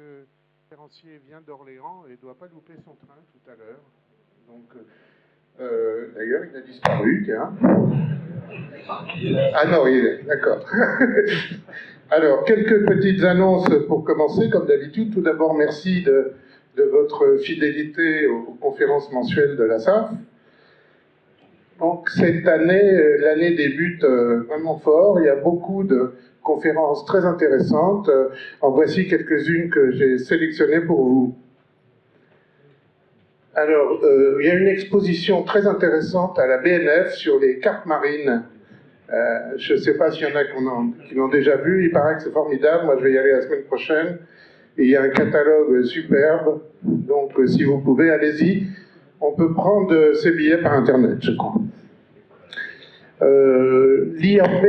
le conférencier vient d'Orléans et ne doit pas louper son train tout à l'heure. Donc, d'ailleurs, il a disparu, tiens. Ah non, il est, d'accord. Alors, quelques petites annonces pour commencer, comme d'habitude. Tout d'abord, merci de votre fidélité aux conférences mensuelles de la SAF. Donc, cette année, l'année débute vraiment fort. Il y a beaucoup de conférences très intéressantes. En voici quelques-unes que j'ai sélectionnées pour vous. Alors, il y a une exposition très intéressante à la BNF sur les cartes marines. Je ne sais pas s'il y en a qui l'ont déjà vu. Il paraît que c'est formidable. Moi, je vais y aller la semaine prochaine. Et il y a un catalogue superbe. Donc, si vous pouvez, allez-y. On peut prendre ces billets par Internet, je crois. L'IAP,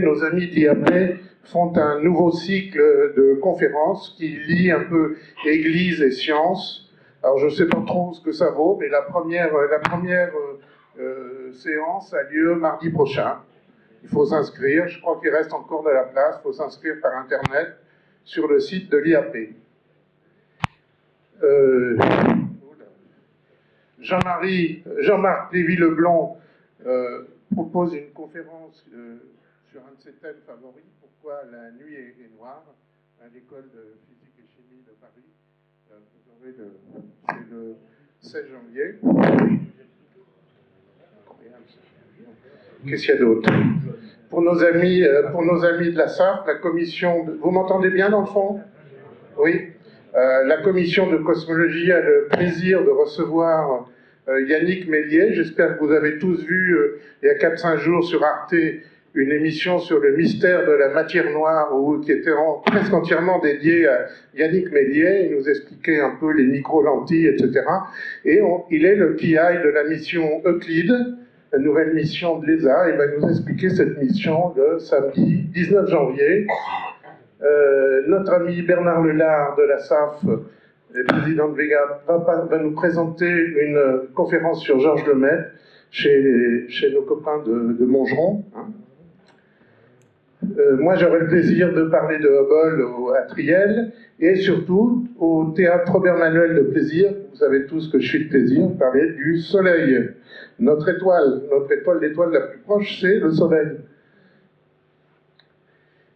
nos amis de l'IAP font un nouveau cycle de conférences qui lie un peu Église et science. Alors je ne sais pas trop ce que ça vaut, mais la première séance a lieu mardi prochain. Il faut s'inscrire, je crois qu'il reste encore de la place, il faut s'inscrire par Internet sur le site de l'IAP. Jean-Marc Lévy-Leblond propose une conférence sur un de ses thèmes favoris, pourquoi la nuit est noire, à l'école de physique et chimie de Paris. C'est le 16 janvier. Qu'est-ce qu'il y a d'autre? Pour nos amis de la SAF, la commission... Vous m'entendez bien dans le fond? Oui. La commission de cosmologie a le plaisir de recevoir Yannick Mélier. J'espère que vous avez tous vu, il y a 4-5 jours sur Arte, une émission sur le mystère de la matière noire, qui était presque entièrement dédiée à Yannick Mélier. Il nous expliquait un peu les micro-lentilles, etc. Et il est le PI de la mission Euclide, la nouvelle mission de l'ESA. Il va nous expliquer cette mission le samedi 19 janvier. Notre ami Bernard Lelard de la SAF, le président de Vega, va nous présenter une conférence sur Georges Lemaitre chez nos copains de Montgeron. Moi, j'aurai le plaisir de parler de Hubble à Triel et surtout au théâtre Robert Manuel de Plaisir. Vous savez tous que je suis de Plaisir, parler du Soleil. Notre étoile, l'étoile la plus proche, c'est le Soleil.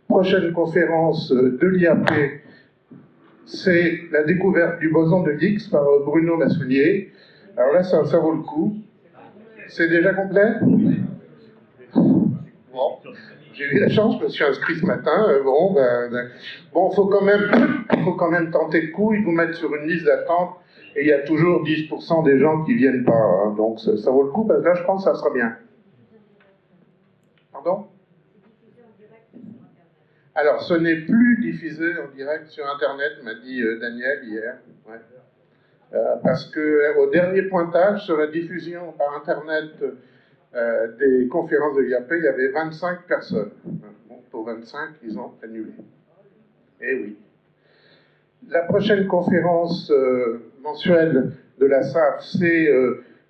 Prochaine conférence de l'IAP, c'est la découverte du boson de Higgs par Bruno Massoulier. Alors là, ça vaut le coup. C'est déjà complet? Bon, j'ai eu la chance, je me suis inscrit ce matin. Bon, faut quand même tenter le coup. Ils vous mettent sur une liste d'attente et il y a toujours 10% des gens qui viennent pas. Hein, donc ça vaut le coup parce que là, je pense que ça sera bien. Pardon? Alors, ce n'est plus diffusé en direct sur Internet, m'a dit Daniel hier. Ouais. Parce qu'au dernier pointage sur la diffusion par Internet des conférences de l'IAP, il y avait 25 personnes. Bon, pour 25, ils ont annulé. Eh oui. La prochaine conférence mensuelle de la SAF, c'est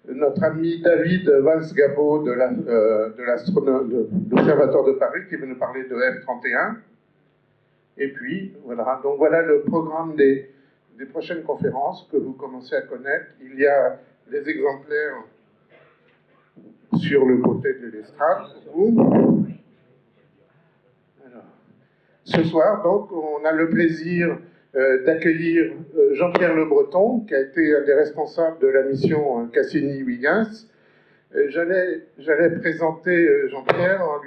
notre ami David Valls-Gabo de l'Observatoire de Paris qui va nous parler de M31. Et puis, voilà. Donc voilà le programme des prochaines conférences que vous commencez à connaître. Il y a des exemplaires sur le côté de l'estrade. Alors, ce soir, donc, on a le plaisir d'accueillir Jean-Pierre Le Breton, qui a été un des responsables de la mission Cassini-Huygens. J'allais présenter Jean-Pierre en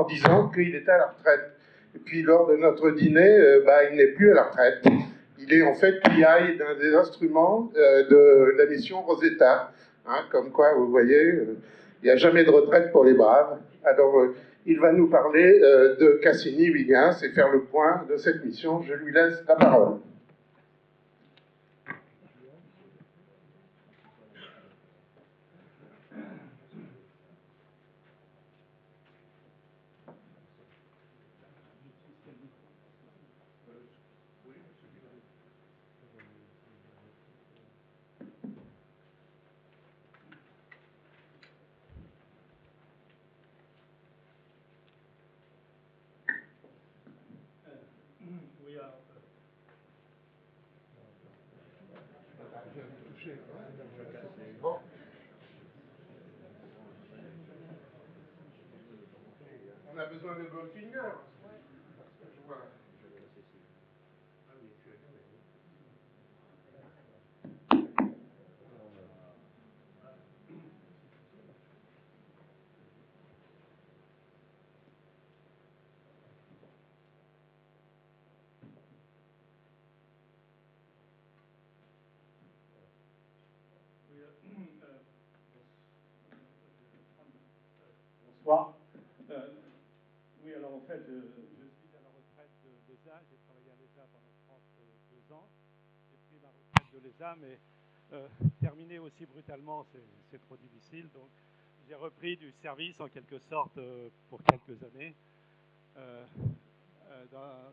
disant qu'il était à la retraite. Et puis, lors de notre dîner, il n'est plus à la retraite. Il est en fait PI d'un des instruments de la mission Rosetta. Hein, comme quoi, vous voyez, il n'y a jamais de retraite pour les braves. Alors, il va nous parler de Cassini-Huygens et faire le point de cette mission. Je lui laisse la parole. Bon. On a besoin de Goldfinger. Voilà. Bonsoir. Oui, alors en fait, je suis à la retraite de l'ESA. J'ai travaillé à l'ESA pendant 32 ans. J'ai pris ma retraite de l'ESA, mais terminer aussi brutalement, c'est trop difficile. Donc, j'ai repris du service en quelque sorte pour quelques années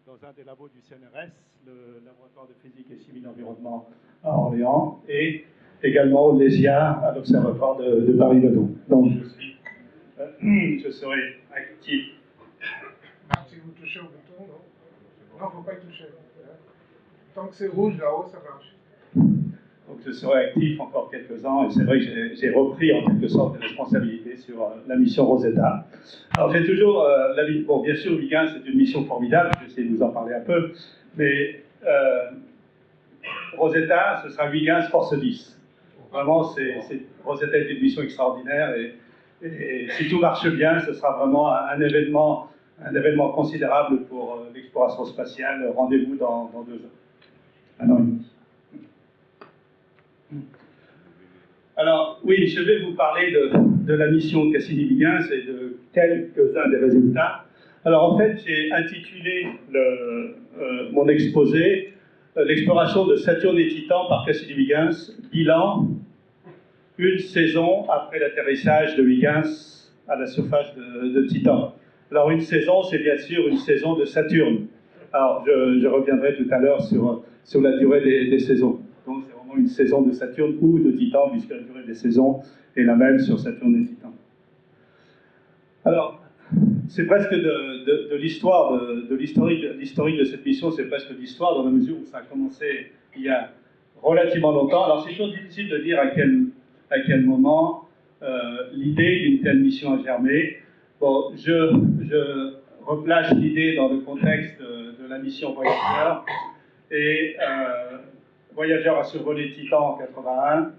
dans un des labos du CNRS, le laboratoire de physique et chimie de l'environnement à Orléans, et également au LESIA, à l'Observatoire de Paris-Meudon. Donc, je serai actif. Si vous touchez au bouton, non? Non, il ne faut pas y toucher. Tant que c'est rouge là-haut, ça marche. Donc je serai actif encore quelques ans, et c'est vrai que j'ai repris en quelque sorte des responsabilités sur la mission Rosetta. Alors j'ai toujours, bon bien sûr Huygens c'est une mission formidable, je vais essayer de vous en parler un peu, mais Rosetta ce sera Huygens Force 10. Vraiment, Rosetta est une mission extraordinaire, et si tout marche bien, ce sera vraiment un événement considérable pour l'exploration spatiale. Rendez-vous dans 2 ans, 1 an et demi. Alors, oui, je vais vous parler de la mission Cassini-Huygens et de quelques-uns des résultats. Alors, en fait, j'ai intitulé mon exposé l'exploration de Saturne et Titan par Cassini-Huygens, bilan, une saison après l'atterrissage de Huygens à la surface de Titan. Alors, une saison, c'est bien sûr une saison de Saturne. Alors, je reviendrai tout à l'heure sur la durée des saisons. Donc, c'est vraiment une saison de Saturne ou de Titan, puisque la durée des saisons est la même sur Saturne et Titan. Alors, c'est presque de l'histoire, de l'historique de cette mission, c'est presque l'histoire dans la mesure où ça a commencé il y a relativement longtemps. Alors, c'est toujours difficile de dire à quel moment l'idée d'une telle mission a germé. Bon, je replace l'idée dans le contexte de la mission Voyager, et Voyager a survolé Titan en 81.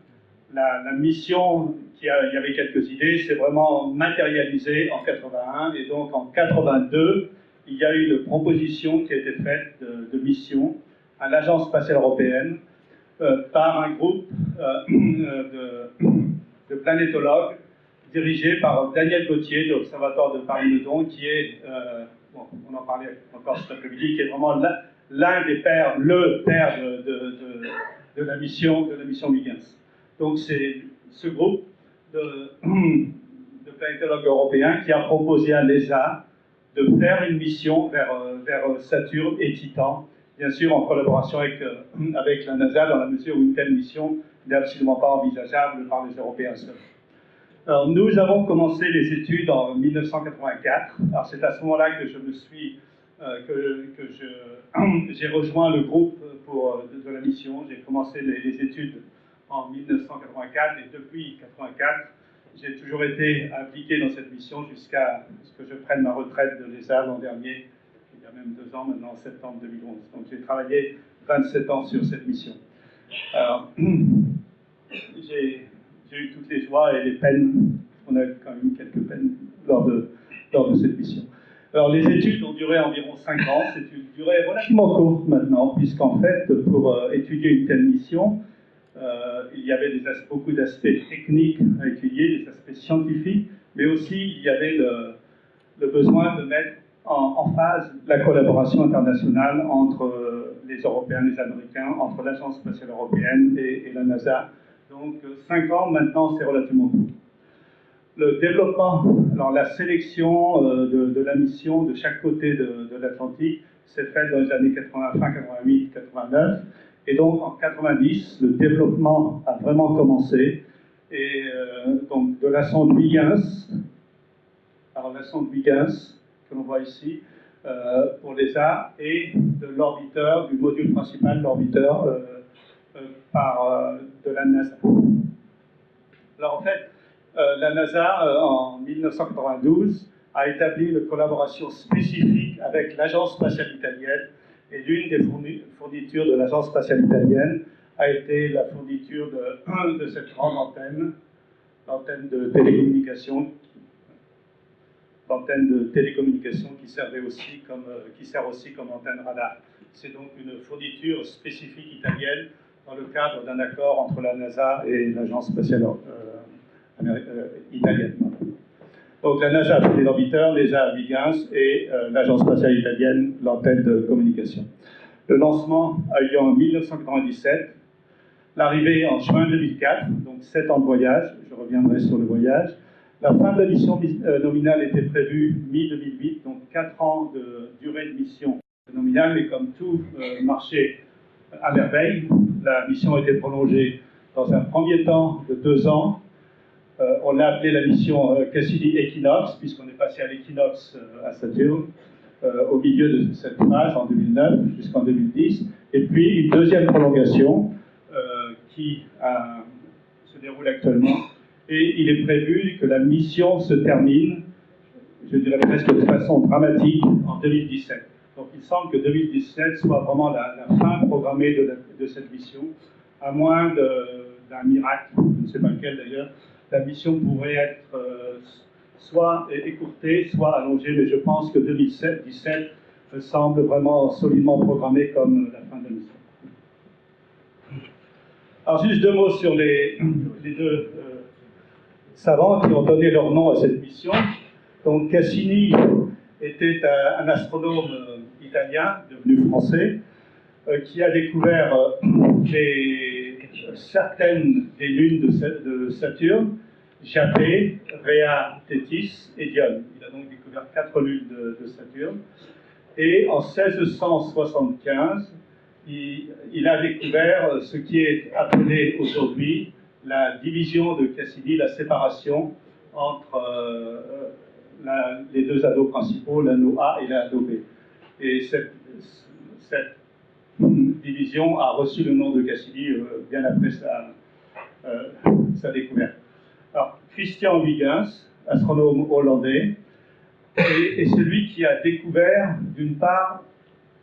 La mission, il y avait quelques idées, s'est vraiment matérialisée en 81, et donc en 82, il y a eu une proposition qui a été faite de mission à l'Agence spatiale européenne par un groupe de planétologues dirigé par Daniel Gauthier de l'Observatoire de Paris-Meudon, qui est, bon, on en parlait encore cet après-midi, qui est vraiment l'un des pères, le père de la mission Huygens. Donc c'est ce groupe de planétologues européens qui a proposé à l'ESA de faire une mission vers Saturne et Titan, bien sûr en collaboration avec la NASA, dans la mesure où une telle mission n'est absolument pas envisageable par les Européens seuls. Alors, nous avons commencé les études en 1984. Alors, c'est à ce moment-là que je me suis, j'ai rejoint le groupe de la mission. J'ai commencé les études en 1984, et depuis 1984, j'ai toujours été impliqué dans cette mission jusqu'à ce que je prenne ma retraite de l'ESA l'an dernier, il y a même 2 ans maintenant, en septembre 2011. Donc j'ai travaillé 27 ans sur cette mission. Alors, j'ai eu toutes les joies et les peines. On a eu quand même quelques peines lors de cette mission. Alors, les études ont duré environ 5 ans. C'est une durée relativement courte maintenant, puisqu'en fait, pour étudier une telle mission, il y avait beaucoup d'aspects techniques à étudier, des aspects scientifiques, mais aussi il y avait le besoin de mettre en phase la collaboration internationale entre les Européens et les Américains, entre l'Agence spatiale européenne et la NASA. Donc 5 ans maintenant, c'est relativement court. Le développement, alors la sélection de la mission de chaque côté de l'Atlantique s'est faite dans les années 80, fin 88, 89. Et donc en 90, le développement a vraiment commencé. Et donc de la sonde Huygens, alors la sonde Huygens, que l'on voit ici, pour l'ESA, et de l'orbiteur, du module principal, l'orbiteur de la NASA. Alors en fait, la NASA, en 1992, a établi une collaboration spécifique avec l'Agence spatiale italienne, et l'une des fournitures de l'Agence spatiale italienne a été la fourniture de cette grande antenne, l'antenne de télécommunication, qui sert aussi comme antenne radar. C'est donc une fourniture spécifique italienne dans le cadre d'un accord entre la NASA et l'Agence spatiale italienne. Donc la NASA a fourni l'orbiteur, l'ESA Huygens et l'Agence spatiale italienne l'antenne de communication. Le lancement a eu lieu en 1997, l'arrivée en juin 2004, donc 7 ans de voyage, je reviendrai sur le voyage. La fin de la mission nominale était prévue mi-2008, donc 4 ans de durée de mission nominale, mais comme tout marchait à merveille, la mission a été prolongée dans un premier temps de 2 ans. On l'a appelée la mission Cassini Equinox, puisqu'on est passé à l'équinoxe à Saturne, au milieu de cette phase, en 2009 jusqu'en 2010. Et puis une deuxième prolongation qui se déroule actuellement. Et il est prévu que la mission se termine, je dirais presque de façon dramatique, en 2017. Donc il semble que 2017 soit vraiment la fin programmée de cette mission, à moins d'un miracle, je ne sais pas lequel d'ailleurs. La mission pourrait être soit écourtée, soit allongée, mais je pense que 2017 semble vraiment solidement programmée comme la fin de la mission. Alors juste 2 mots sur les 2 savants qui ont donné leur nom à cette mission. Donc Cassini était un astronome italien, devenu français, qui a découvert certaines des lunes de Saturne, Japet, Rhea, Thétis et Dione. Il a donc découvert 4 lunes de Saturne. Et en 1675, il a découvert ce qui est appelé aujourd'hui la division de Cassini, la séparation entre les 2 anneaux principaux, l'anneau A et l'anneau B. Et cette division a reçu le nom de Cassini bien après sa découverte. Alors, Christian Huygens, astronome hollandais, est celui qui a découvert, d'une part,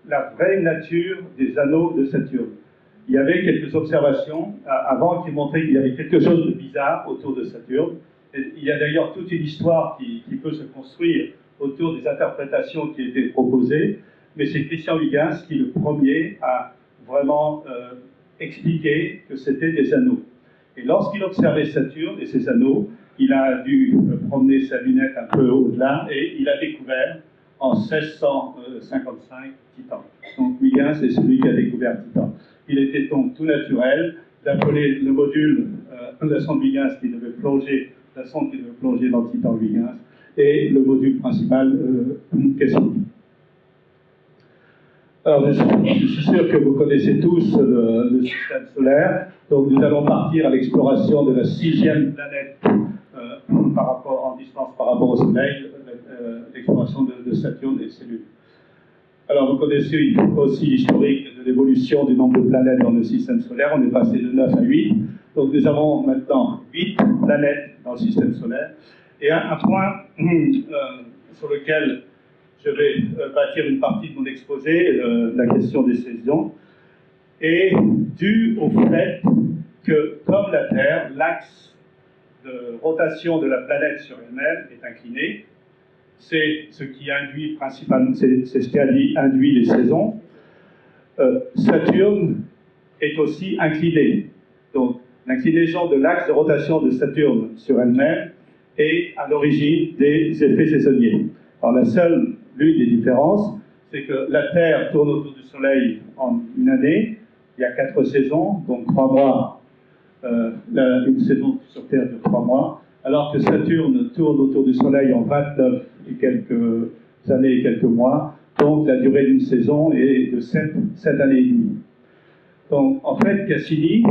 la vraie nature des anneaux de Saturne. Il y avait quelques observations avant qui montraient qu'il y avait quelque chose de bizarre autour de Saturne. Et il y a d'ailleurs toute une histoire qui peut se construire autour des interprétations qui étaient proposées, mais c'est Christian Huygens qui, le premier, a vraiment expliqué que c'était des anneaux. Et lorsqu'il observait Saturne et ses anneaux, il a dû promener sa lunette un peu au-delà et il a découvert en 1655 Titan. Donc Huygens est celui qui a découvert Titan. Il était donc tout naturel d'appeler le module la sonde Huygens qui devait plonger, la sonde qui devait plonger dans Titan Huygens, et le module principal Cassini. Alors, je suis sûr que vous connaissez tous le système solaire. Donc, nous allons partir à l'exploration de la 6e planète en distance par rapport au Soleil, l'exploration de Saturne et de ses lunes. Alors, vous connaissez aussi l'historique de l'évolution du nombre de planètes dans le système solaire. On est passé de 9 à 8. Donc, nous avons maintenant 8 planètes dans le système solaire. Et un point sur lequel je vais bâtir une partie de mon exposé, la question des saisons, est due au fait que, comme la Terre, l'axe de rotation de la planète sur elle-même est incliné. C'est ce qui induit principalement, c'est ce qui induit les saisons. Saturne est aussi incliné. Donc, l'inclinaison de l'axe de rotation de Saturne sur elle-même est à l'origine des effets saisonniers. Alors, l'une des différences, c'est que la Terre tourne autour du Soleil en une année. Il y a 4 saisons, donc 3 mois. Une saison sur Terre dure 3 mois, alors que Saturne tourne autour du Soleil en 29 et quelques années et quelques mois. Donc, la durée d'une saison est de 7 années et demie. Donc, en fait, Cassini,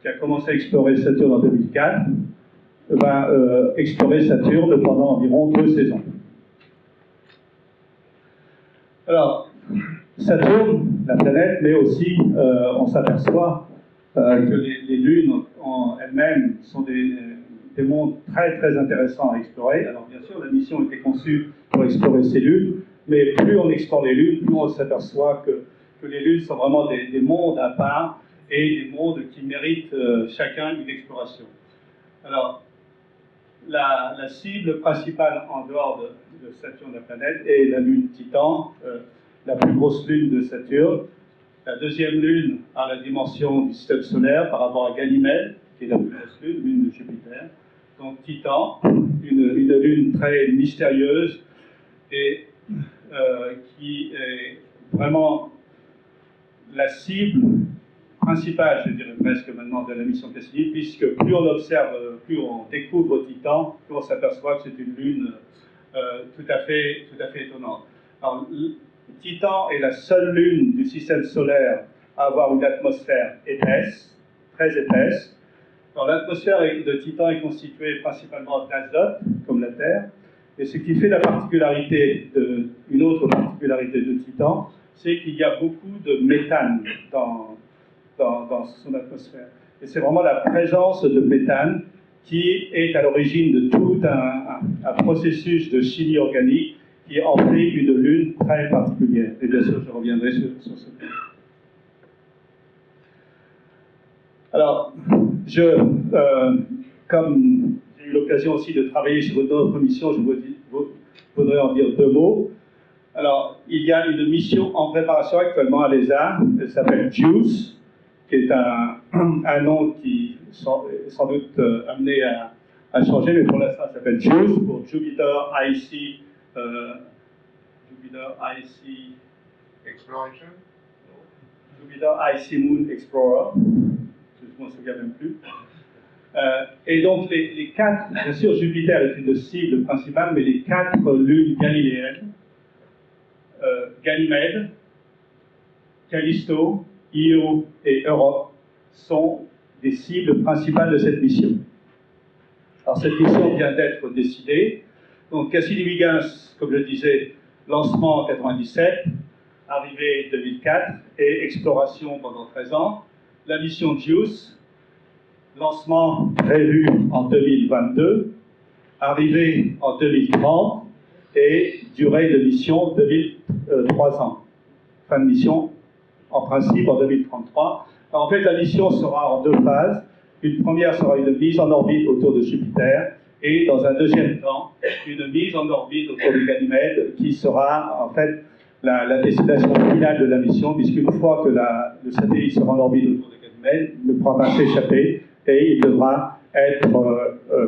qui a commencé à explorer Saturne en 2004, va explorer Saturne pendant environ 2 saisons. Alors, Saturne, la planète, mais aussi, on s'aperçoit que les lunes en elles-mêmes sont des mondes très très intéressants à explorer. Alors bien sûr, la mission était conçue pour explorer ces lunes, mais plus on explore les lunes, plus on s'aperçoit que les lunes sont vraiment des mondes à part et des mondes qui méritent chacun une exploration. Alors, la cible principale en dehors de Saturne, la planète, est la lune Titan, la plus grosse lune de Saturne. La deuxième lune a la dimension du système solaire par rapport à Ganymède, qui est la plus grosse lune de Jupiter. Donc Titan, une lune très mystérieuse et qui est vraiment la cible principale, je dirais presque maintenant, de la mission Cassini, puisque plus on observe, plus on découvre Titan, plus on s'aperçoit que c'est une lune tout à fait étonnante. Alors, Titan est la seule lune du système solaire à avoir une atmosphère épaisse, très épaisse. L'atmosphère de Titan est constituée principalement d'azote, comme la Terre, et ce qui fait une autre particularité de Titan, c'est qu'il y a beaucoup de méthane dans son atmosphère. Et c'est vraiment la présence de méthane qui est à l'origine de tout un processus de chimie organique qui en fait une lune très particulière. Et bien sûr, je reviendrai sur ce point. Alors, comme j'ai eu l'occasion aussi de travailler sur une autre mission, je voudrais en dire deux mots. Alors, il y a une mission en préparation actuellement à l'ESA, elle s'appelle JUICE, qui est un nom qui est sans doute amené à changer, mais pour l'instant, ça s'appelle JUICE, pour Jupiter IC Exploration. Jupiter IC Moon Explorer, je ne m'en souviens même plus. Et donc, les quatre, bien sûr, Jupiter est une cible principale, mais les quatre lunes galiléennes, Ganymède, Callisto, Io et Europe, sont des cibles principales de cette mission. Alors, cette mission vient d'être décidée. Donc, Cassini-Huygens, comme je disais, lancement en 97, arrivée 2004 et exploration pendant 13 ans. La mission JUICE, lancement prévu en 2022, arrivée en 2030 et durée de mission 3 ans. Fin de mission, en principe, en 2033. Alors, en fait, la mission sera en deux phases. Une première sera une mise en orbite autour de Jupiter et, dans un deuxième temps, une mise en orbite autour de Ganymède qui sera, en fait, la destination finale de la mission, puisqu'une fois que le satellite sera en orbite autour de Ganymède, il ne pourra pas s'échapper et il devra être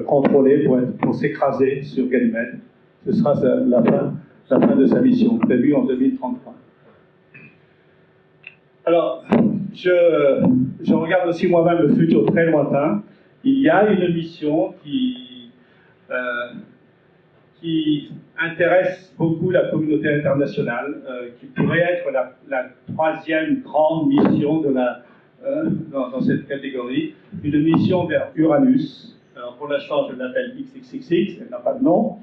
contrôlé pour s'écraser sur Ganymède. Ce sera la fin de sa mission, prévue en 2033. Alors, je regarde aussi moi-même le futur très lointain. Il y a une mission qui intéresse beaucoup la communauté internationale, qui pourrait être la troisième grande mission dans cette catégorie, une mission vers Uranus. Alors pour l'instant, je l'appelle XXXX, elle n'a pas de nom,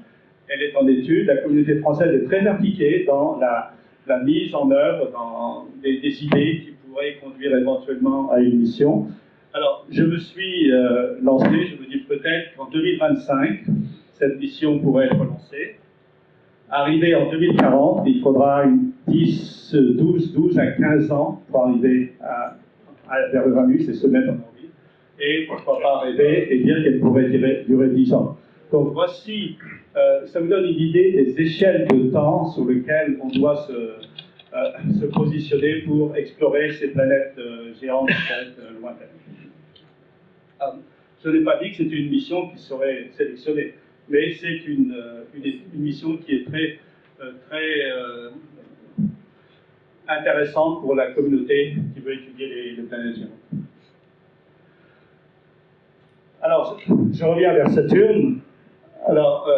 elle est en étude. La communauté française est très impliquée dans la mise en œuvre, dans des idées qui pourraient conduire éventuellement à une mission. Alors, je me suis lancé, je me dis peut-être qu'en 2025, cette mission pourrait être lancée. Arrivé en 2040, il faudra 12 à 15 ans pour arriver vers Uranus et se mettre en orbite. Et pourquoi pas arriver et dire qu'elle pourrait durer 10 ans. Donc voici, ça vous donne une idée des échelles de temps sur lesquelles on doit se positionner pour explorer ces planètes géantes, lointaines. Alors, je n'ai pas dit que c'était une mission qui serait sélectionnée, mais c'est une mission qui est très intéressante pour la communauté qui veut étudier les planètes géantes. Alors, je reviens vers Saturne. Alors,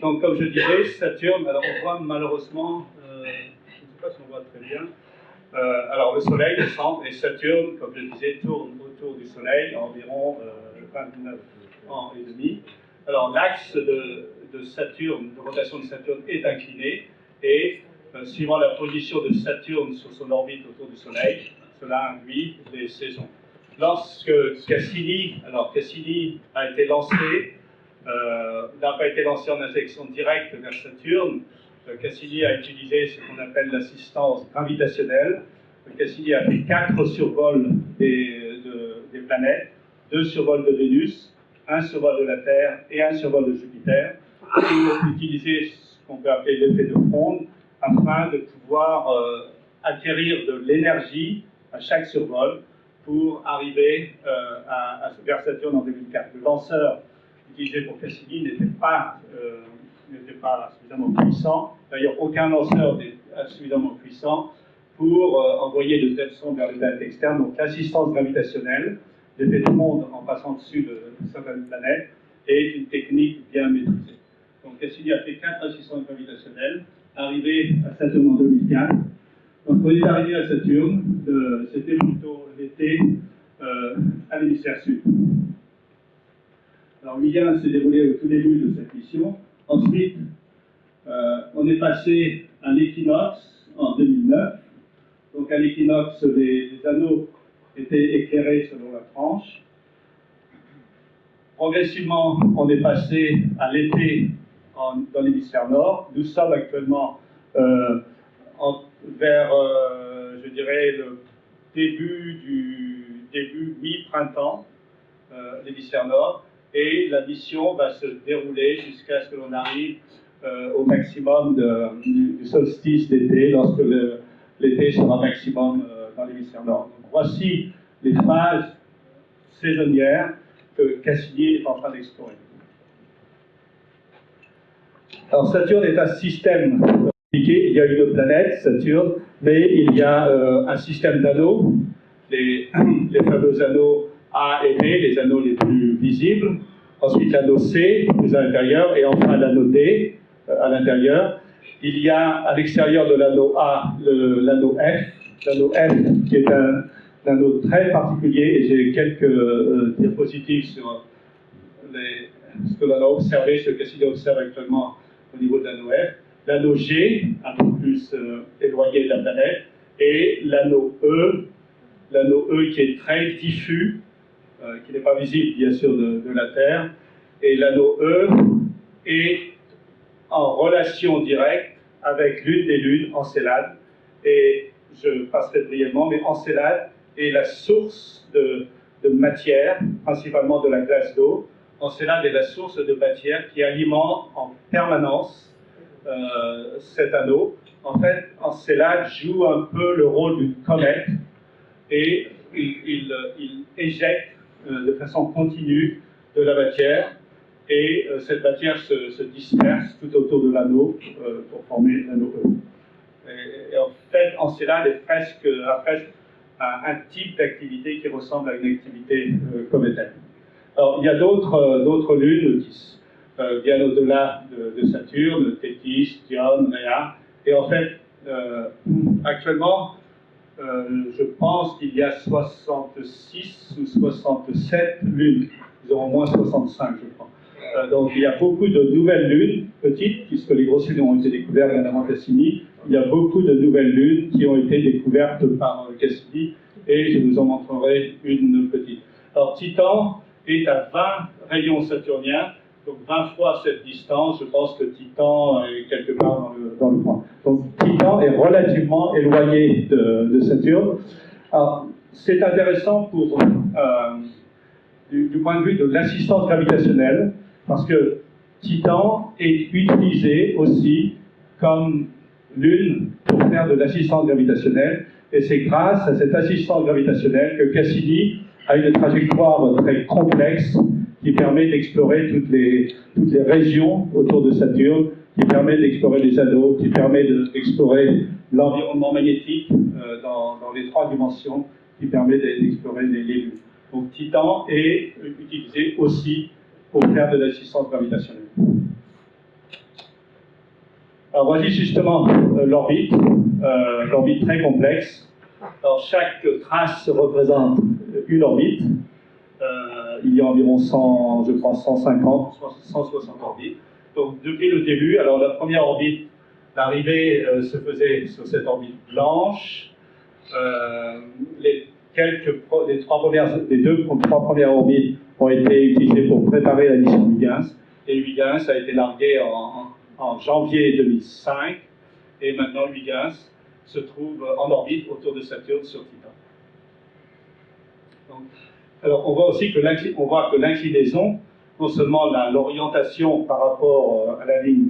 donc, comme je disais, Saturne, alors on voit malheureusement, je ne sais pas si on voit très bien, alors le Soleil, le centre, et Saturne, comme je disais, tourne autour du Soleil environ 29 ans et demi. Alors, l'axe de Saturne, de rotation de Saturne est incliné, et suivant la position de Saturne sur son orbite autour du Soleil, cela induit des saisons. lorsque Cassini, alors Cassini a été lancé, n'a pas été lancé en injection directe vers Saturne. Cassini a utilisé ce qu'on appelle l'assistance gravitationnelle. Cassini a fait 4 survols des planètes, 2 survols de Vénus, 1 survol de la Terre et 1 survol de Jupiter, pour utiliser ce qu'on peut appeler l'effet de fronde, afin de pouvoir acquérir de l'énergie à chaque survol pour arriver vers Saturne en 2004. Le lanceur utilisé pour Cassini n'était pas suffisamment puissant. D'ailleurs, aucun lanceur n'est suffisamment puissant pour envoyer de telles sondes vers les planètes externes. Donc l'assistance gravitationnelle, l'effet de fronde en passant dessus de certaines planètes, est une technique bien maîtrisée. Donc Cassini a fait 4 assistances gravitationnelles, arrivé à Saturne en 2004. Donc quand il est arrivé à Saturne, c'était plutôt l'été à l'hémisphère sud. Alors l'IA s'est déroulé au tout début de cette mission. Ensuite, on est passé à l'équinoxe en 2009. Donc à l'équinoxe, les anneaux étaient éclairés selon la tranche. Progressivement, on est passé à l'été dans l'hémisphère nord. Nous sommes actuellement vers, je dirais, le début mi-printemps, l'hémisphère nord. Et la mission va se dérouler jusqu'à ce que l'on arrive au maximum du solstice d'été, lorsque l'été sera maximum dans l'hémisphère nord. Donc, voici les phases saisonnières que Cassini est en train d'explorer. Alors Saturne est un système compliqué. Il y a une planète, Saturne, mais il y a un système d'anneaux, les fameux anneaux A et B, les anneaux les plus visibles. Ensuite l'anneau C, plus à l'intérieur, et enfin l'anneau D à l'intérieur. Il y a à l'extérieur de l'anneau A l'anneau F qui est un anneau très particulier, et j'ai quelques diapositives sur ce que l'on a observé, ce que Cassini observe actuellement au niveau de l'anneau F. L'anneau G, un peu plus éloigné de la planète, et l'anneau E qui est très diffus, qui n'est pas visible bien sûr de la Terre, et l'anneau E est en relation directe avec l'une des lunes, Encélade, et je passerai brièvement, mais Encélade est la source de matière, principalement de la glace d'eau. Encélade est la source de matière qui alimente en permanence cet anneau. En fait, Encélade joue un peu le rôle d'une comète, et il éjecte de façon continue de la matière, et cette matière se disperse tout autour de l'anneau pour former l'anneau E. Et en fait, Encélade a presque un type d'activité qui ressemble à une activité cométaire. Alors, il y a d'autres lunes qui viennent au-delà de Saturne, Tétis, Dione, Rhea, et en fait, actuellement, je pense qu'il y a 66 ou 67 lunes. Ils auront au moins 65, je crois. Donc il y a beaucoup de nouvelles lunes, petites, puisque les grosses lunes ont été découvertes bien avant Cassini. Il y a beaucoup de nouvelles lunes qui ont été découvertes par Cassini, et je vous en montrerai une petite. Alors Titan est à 20 rayons saturniens, donc 20 fois cette distance. Je pense que Titan est quelque part dans le coin. Donc Titan est relativement éloigné de Saturne. Alors c'est intéressant du point de vue de l'assistance gravitationnelle, parce que Titan est utilisé aussi comme lune pour faire de l'assistance gravitationnelle, et c'est grâce à cette assistance gravitationnelle que Cassini a une trajectoire très complexe qui permet d'explorer toutes les régions autour de Saturne, qui permet d'explorer les anneaux, qui permet d'explorer l'environnement magnétique dans les 3 dimensions, qui permet d'explorer les lunes. Donc Titan est utilisé aussi pour faire de l'assistance gravitationnelle. Alors voici justement l'orbite très complexe. Alors chaque trace représente une orbite. Il y a environ 100, je pense 150, 160 orbites. Donc depuis le début, alors la première orbite, l'arrivée se faisait sur cette orbite blanche. trois premières orbites ont été utilisées pour préparer la mission Huygens. Et Huygens a été largué en janvier 2005. Et maintenant, Huygens se trouve en orbite autour de Saturne sur Titan. Donc, alors, on voit aussi que l'inclinaison, non seulement l'orientation par rapport à la ligne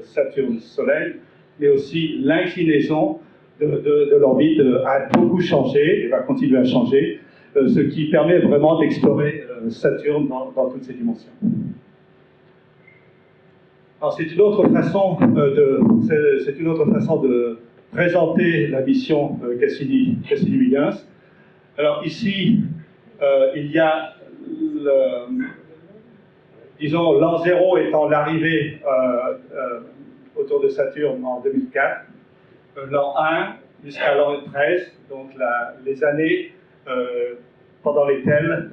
Saturne-Soleil, mais aussi l'inclinaison de l'orbite a beaucoup changé et va continuer à changer, ce qui permet vraiment d'explorer Saturne dans toutes ses dimensions. Alors c'est une autre façon de présenter la mission Cassini-Huygens. Alors ici, il y a disons l'an 0 étant l'arrivée autour de Saturne en 2004, l'an 1 jusqu'à l'an 13, donc les années pendant lesquelles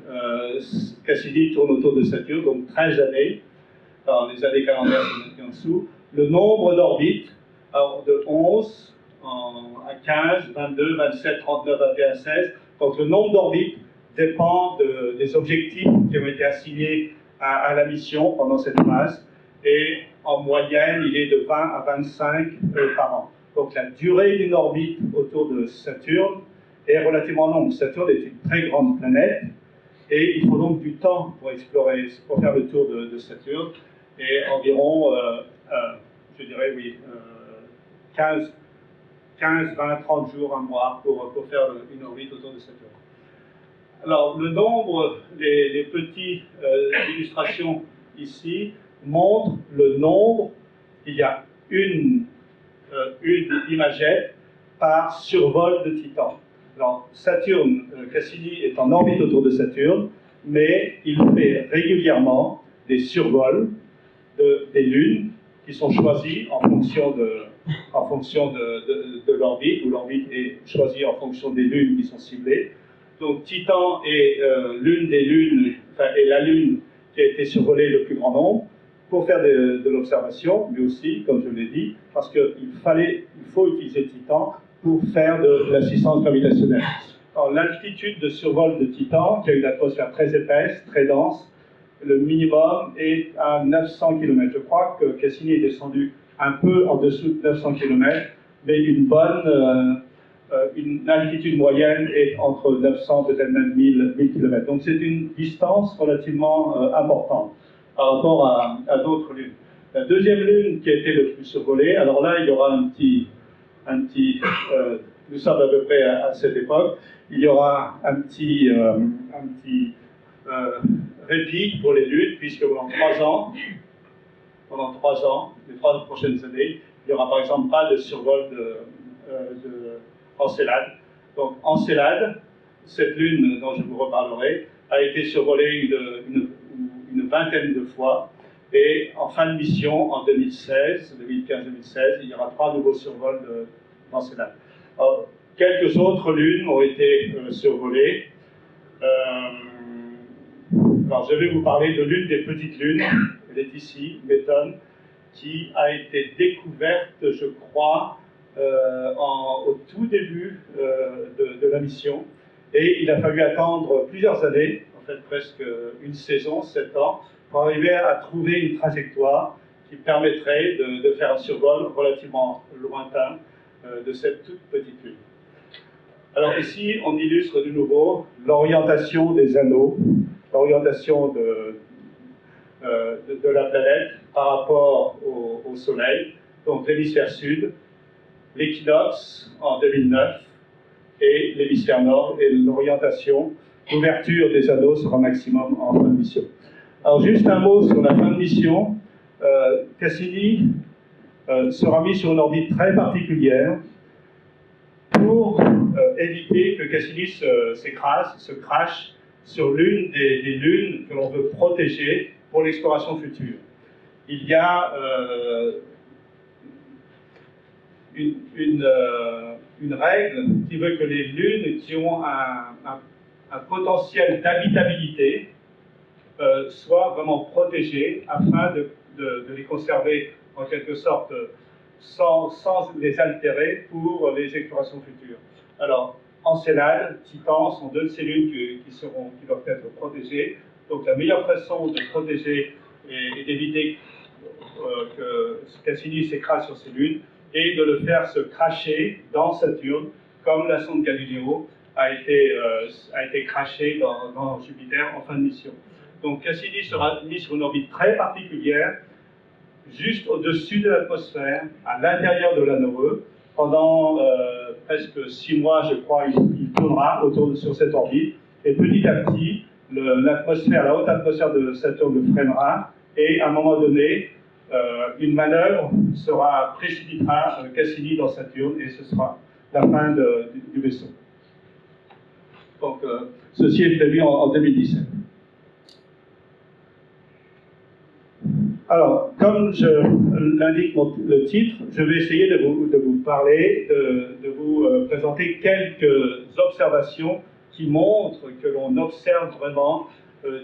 Cassini tourne autour de Saturne, donc 13 années, dans les années calendaires sont en dessous. Le nombre d'orbites, de 11 à 15, 22, 27, 39, 21, 16. Donc le nombre d'orbites dépend des objectifs qui ont été assignés à la mission pendant cette phase. Et en moyenne, il est de 20 à 25 par an. Donc la durée d'une orbite autour de Saturne est relativement longue. Saturne est une très grande planète et il faut donc du temps pour explorer, pour faire le tour de Saturne. Et environ, je dirais, oui, 15, 20, 30 jours, un mois pour faire une orbite autour de Saturne. Alors, le nombre, les petites illustrations ici montrent le nombre. Il y a une imagette par survol de Titan. Alors, Saturne, Cassini est en orbite autour de Saturne, mais il fait régulièrement des survols des lunes qui sont choisies en fonction de l'orbite, où l'orbite est choisie en fonction des lunes qui sont ciblées. Donc Titan est l'une des lunes, est la lune qui a été survolée le plus grand nombre pour faire de l'observation, mais aussi, comme je l'ai dit, parce qu'il faut utiliser Titan pour faire de l'assistance gravitationnelle. Alors l'altitude de survol de Titan, qui a une atmosphère très épaisse, très dense, le minimum est à 900 km. Je crois que Cassini est descendu un peu en dessous de 900 km, mais une altitude moyenne est entre 900 peut-être même 1000 km. Donc c'est une distance relativement importante par rapport à d'autres lunes. La deuxième lune qui a été le plus survolée, alors là il y aura un petit nous sommes à peu près à cette époque, il y aura un petit répit pour les lunes, puisque pendant 3 ans, les 3 prochaines années, il n'y aura par exemple pas de survol Encelade. Donc Encelade, cette lune dont je vous reparlerai, a été survolée une vingtaine de fois, et en fin de mission, en 2015-2016, il y aura 3 nouveaux survols d'Encelade. Quelques autres lunes ont été survolées. Alors, je vais vous parler de l'une des petites lunes, elle est ici, Méthone, qui a été découverte, je crois, au tout début de la mission. Et il a fallu attendre plusieurs années, en fait presque une saison, 7 ans, pour arriver à trouver une trajectoire qui permettrait de faire un survol relativement lointain de cette toute petite lune. Alors ici, on illustre de nouveau l'orientation des anneaux, l'orientation de la planète par rapport au Soleil. Donc l'hémisphère sud, l'équinoxe en 2009 et l'hémisphère nord, et l'orientation, l'ouverture des anneaux sera maximum en fin de mission. Alors juste un mot sur la fin de mission. Cassini sera mis sur une orbite très particulière pour éviter que Cassini se crache sur l'une des lunes que l'on veut protéger pour l'exploration future. Il y a une règle qui veut que les lunes qui ont un potentiel d'habitabilité soient vraiment protégées afin de les conserver en quelque sorte sans les altérer pour les explorations futures. Alors, Encelade, Titan sont deux de ces lunes qui doivent être protégées. Donc la meilleure façon de protéger et d'éviter que Cassini s'écrase sur ces lunes est de le faire se cracher dans Saturne, comme la sonde Galileo a été crashée dans Jupiter en fin de mission. Donc Cassini sera mis sur une orbite très particulière, juste au-dessus de l'atmosphère, à l'intérieur de l'anneau. Pendant presque 6 mois, je crois, il tournera sur cette orbite. Et petit à petit, la haute atmosphère de Saturne le freinera. Et à un moment donné, une manœuvre précipitera Cassini dans Saturne et ce sera la fin du vaisseau. Donc, ceci est prévu en 2017. Alors, comme l'indique le titre, je vais essayer de vous parler, de vous présenter quelques observations qui montrent que l'on observe vraiment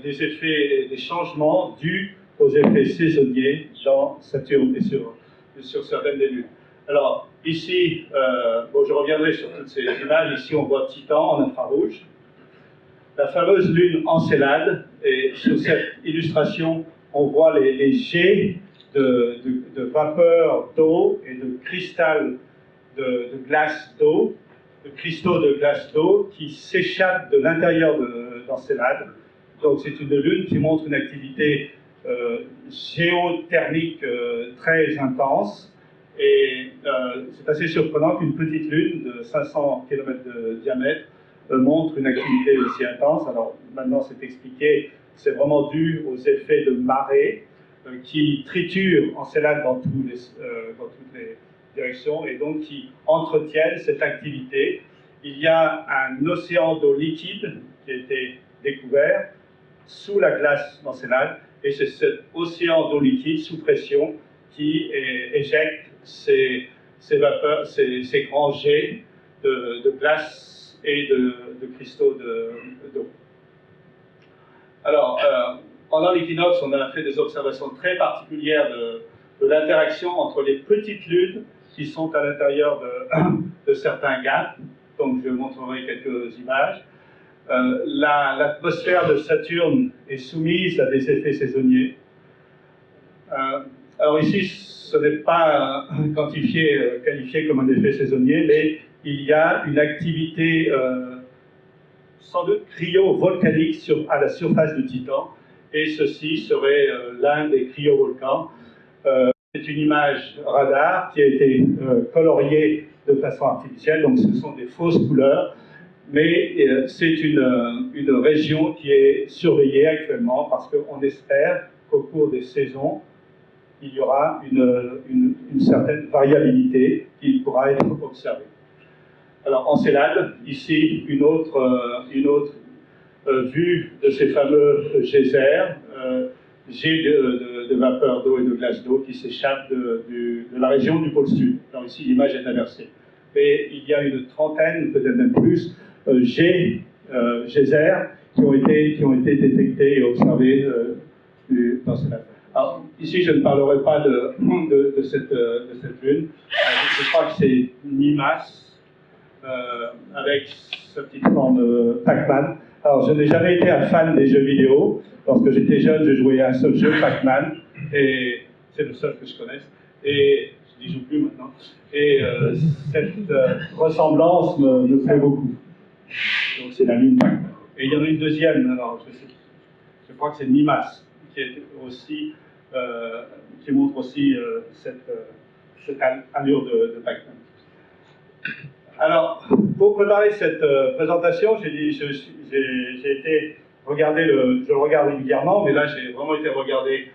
des effets, des changements dus aux effets saisonniers dans Saturne et sur certaines des lunes. Alors, ici, je reviendrai sur toutes ces images. Ici, on voit Titan en infrarouge. La fameuse lune Encelade, et sur cette illustration, on voit les jets de vapeur d'eau et de cristal de glace d'eau, de cristaux de glace d'eau qui s'échappent de l'intérieur d'Encelade. Donc c'est une lune qui montre une activité géothermique très intense. Et c'est assez surprenant qu'une petite lune de 500 km de diamètre montre une activité aussi intense. Alors maintenant c'est expliqué, c'est vraiment dû aux effets de marée qui triturent Encelade dans toutes les directions et donc qui entretiennent cette activité. Il y a un océan d'eau liquide qui a été découvert sous la glace d'Encelade et c'est cet océan d'eau liquide sous pression qui éjecte ces vapeurs, ces grands jets de glace et de cristaux d'eau. Alors, pendant l'équinoxe, on a fait des observations très particulières de l'interaction entre les petites lunes qui sont à l'intérieur de certains gaps. Donc, je montrerai quelques images. L'atmosphère de Saturne est soumise à des effets saisonniers. Alors ici, ce n'est pas qualifié comme un effet saisonnier, mais il y a une activité sans doute cryovolcanique à la surface de Titan, et ceci serait l'un des cryovolcans. C'est une image radar qui a été coloriée de façon artificielle, donc ce sont des fausses couleurs, mais c'est une région qui est surveillée actuellement parce qu'on espère qu'au cours des saisons, il y aura une certaine variabilité qui pourra être observée. Alors, Encelade, ici, une autre vue de ces fameux geysers, jets de vapeur d'eau et de glace d'eau qui s'échappent de la région du pôle sud. Alors ici, l'image est inversée. Et il y a une trentaine, peut-être même plus, geysers qui ont été détectés et observés dans Encelade. Alors, ici, je ne parlerai pas de cette lune. Je crois que c'est Mimas, avec sa petite forme Pac-Man. Alors, je n'ai jamais été un fan des jeux vidéo. Lorsque j'étais jeune, je jouais à un seul jeu, Pac-Man, et c'est le seul que je connaisse. Et je n'y joue plus maintenant. Et cette ressemblance me plaît beaucoup. Donc, c'est la lune Pac-Man. Et il y en a une deuxième, alors je crois que c'est Mimas, qui montre aussi cette allure de Pac-Man. Alors, pour préparer cette présentation, je le regarde régulièrement, mais là j'ai vraiment été regarder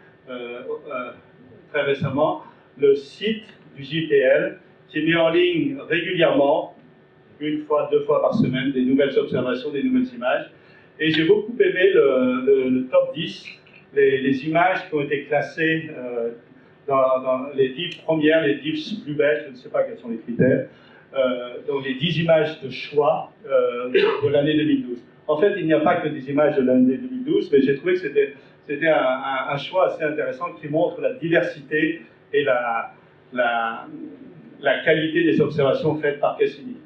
très récemment le site du JPL qui met en ligne régulièrement, 1 fois, 2 fois par semaine, des nouvelles observations, des nouvelles images. Et j'ai beaucoup aimé le top 10, les images qui ont été classées dans les 10 premières, les 10 plus belles, je ne sais pas quels sont les critères. Donc les 10 images de choix de l'année 2012. En fait, il n'y a pas que des images de l'année 2012, mais j'ai trouvé que c'était un choix assez intéressant qui montre la diversité et la qualité des observations faites par Cassini.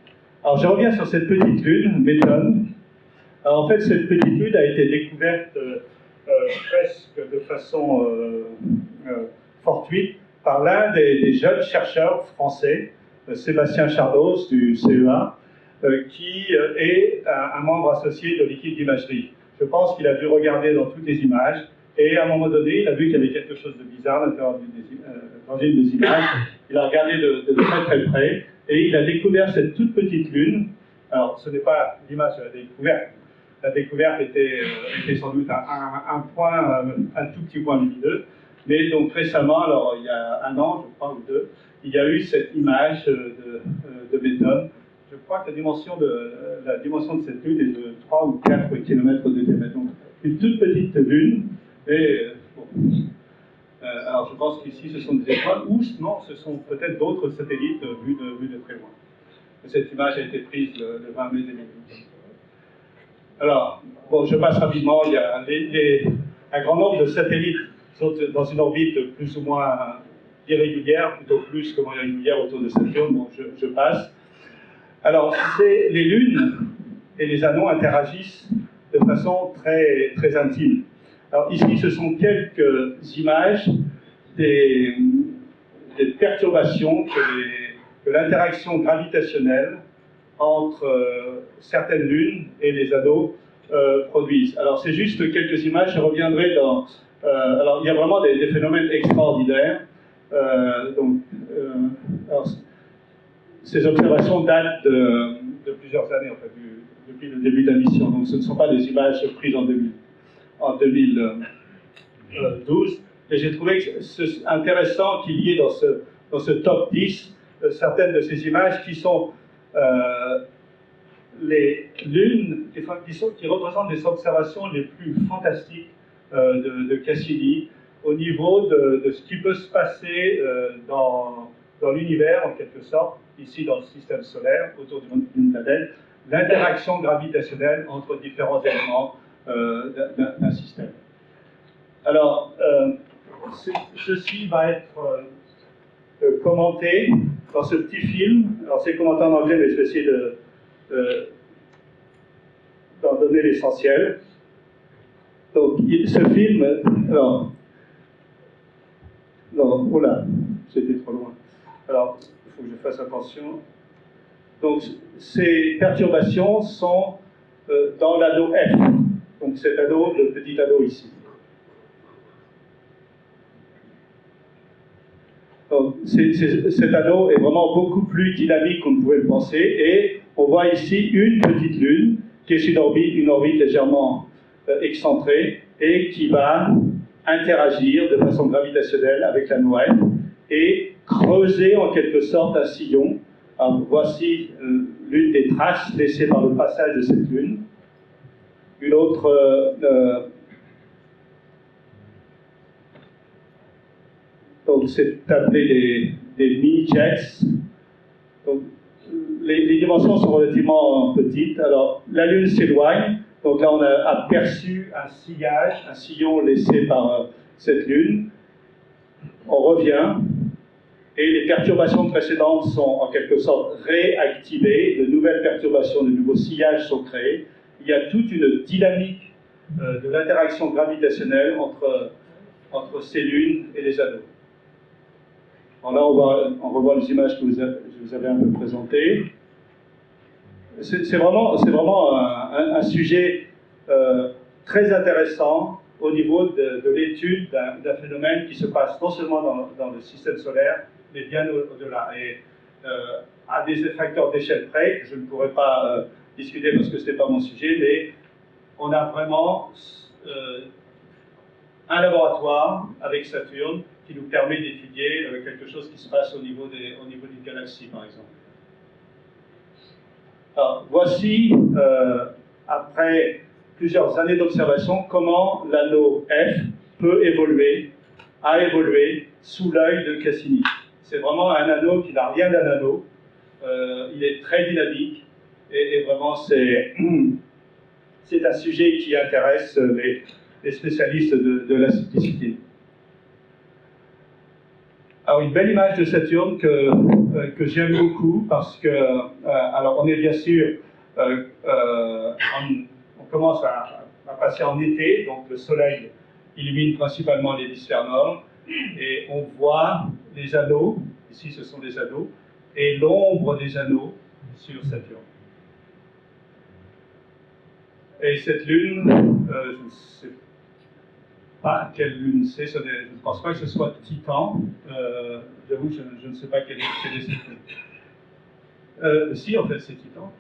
Alors je reviens sur cette petite lune, Méthone. Alors en fait, cette petite lune a été découverte presque de façon fortuite par l'un des jeunes chercheurs français, Sébastien Chardos du CEA, qui est un membre associé de l'équipe d'imagerie. Je pense qu'il a dû regarder dans toutes les images, et à un moment donné, il a vu qu'il y avait quelque chose de bizarre dans une des images. Il a regardé de très très près, et il a découvert cette toute petite lune. Alors, ce n'est pas l'image de la découverte. La découverte était sans doute un point, un tout petit point lumineux. Mais donc récemment, alors il y a un an, je crois, ou deux, il y a eu cette image de Méthode. Je crois que la dimension de cette lune est de 3 ou 4 km de diamètre. Donc, une toute petite lune. Et, bon. Alors je pense qu'ici ce sont des étoiles, ou non, ce sont peut-être d'autres satellites vus de très loin. Cette image a été prise le 20 mai 2012. Alors, bon, je passe rapidement. Il y a un grand nombre de satellites sont dans une orbite plus ou moins irrégulière, plutôt plus que moins irrégulière autour de Saturne. Bon, je passe. Alors, les lunes et les anneaux interagissent de façon très, très intime. Alors ici, ce sont quelques images des perturbations que l'interaction gravitationnelle entre certaines lunes et les anneaux produisent. Alors c'est juste quelques images, je reviendrai dans... alors il y a vraiment des phénomènes extraordinaires. Alors, ces observations datent de plusieurs années, en fait, depuis le début de la mission. Donc ce ne sont pas des images prises en 2012. Et j'ai trouvé que c'est intéressant qu'il y ait dans ce top 10 certaines de ces images qui sont les lunes qui représentent les observations les plus fantastiques de Cassini au niveau de ce qui peut se passer dans l'univers, en quelque sorte, ici dans le système solaire, autour d'une planète, l'interaction gravitationnelle entre différents éléments d'un système. Alors, ceci va être commenté dans ce petit film. Alors, c'est commenté en anglais, mais je vais essayer d'en donner l'essentiel. Donc, ce film... Alors... Non, oula, c'était trop loin. Alors, il faut que je fasse attention. Donc, ces perturbations sont dans l'anneau F. Donc, cet anneau, le petit anneau ici. Donc, cet anneau est vraiment beaucoup plus dynamique qu'on ne pouvait le penser. Et on voit ici une petite lune qui est sur une orbite légèrement excentrée et qui va interagir de façon gravitationnelle avec l'anneau F et creuser en quelque sorte un sillon. Alors, voici l'une des traces laissées par le passage de cette lune. Une autre... donc c'est appelé des mini-jets. Donc les dimensions sont relativement petites. Alors la Lune s'éloigne. Donc là on a aperçu un sillon laissé par cette Lune. On revient. Et les perturbations précédentes sont en quelque sorte réactivées. De nouvelles perturbations, de nouveaux sillages sont créés. Il y a toute une dynamique de l'interaction gravitationnelle entre ces lunes et les anneaux. Alors là, on revoit les images que je vous avais un peu présentées. C'est vraiment un sujet très intéressant au niveau de l'étude d'un phénomène qui se passe non seulement dans le système solaire, mais bien au-delà. Et à des facteurs d'échelle près, que je ne pourrais pas discuter parce que ce n'est pas mon sujet, mais on a vraiment un laboratoire avec Saturne qui nous permet d'étudier quelque chose qui se passe au niveau d'une galaxie, par exemple. Alors, voici, après plusieurs années d'observation, comment l'anneau F peut a évolué sous l'œil de Cassini. C'est vraiment un anneau qui n'a rien d'un anneau. Il est très dynamique et vraiment c'est un sujet qui intéresse les spécialistes de la cyclicité. Alors, une belle image de Saturne que j'aime beaucoup parce que, alors, on est bien sûr, on commence à passer en été, donc le soleil illumine principalement l'hémisphère nord, et on voit les anneaux, ici ce sont des anneaux, et l'ombre des anneaux sur Saturne. Et cette lune, je ne sais pas quelle lune c'est, je ne pense pas que ce soit Titan, j'avoue, je ne sais pas quelle est cette lune. Si, en fait, c'est Titan.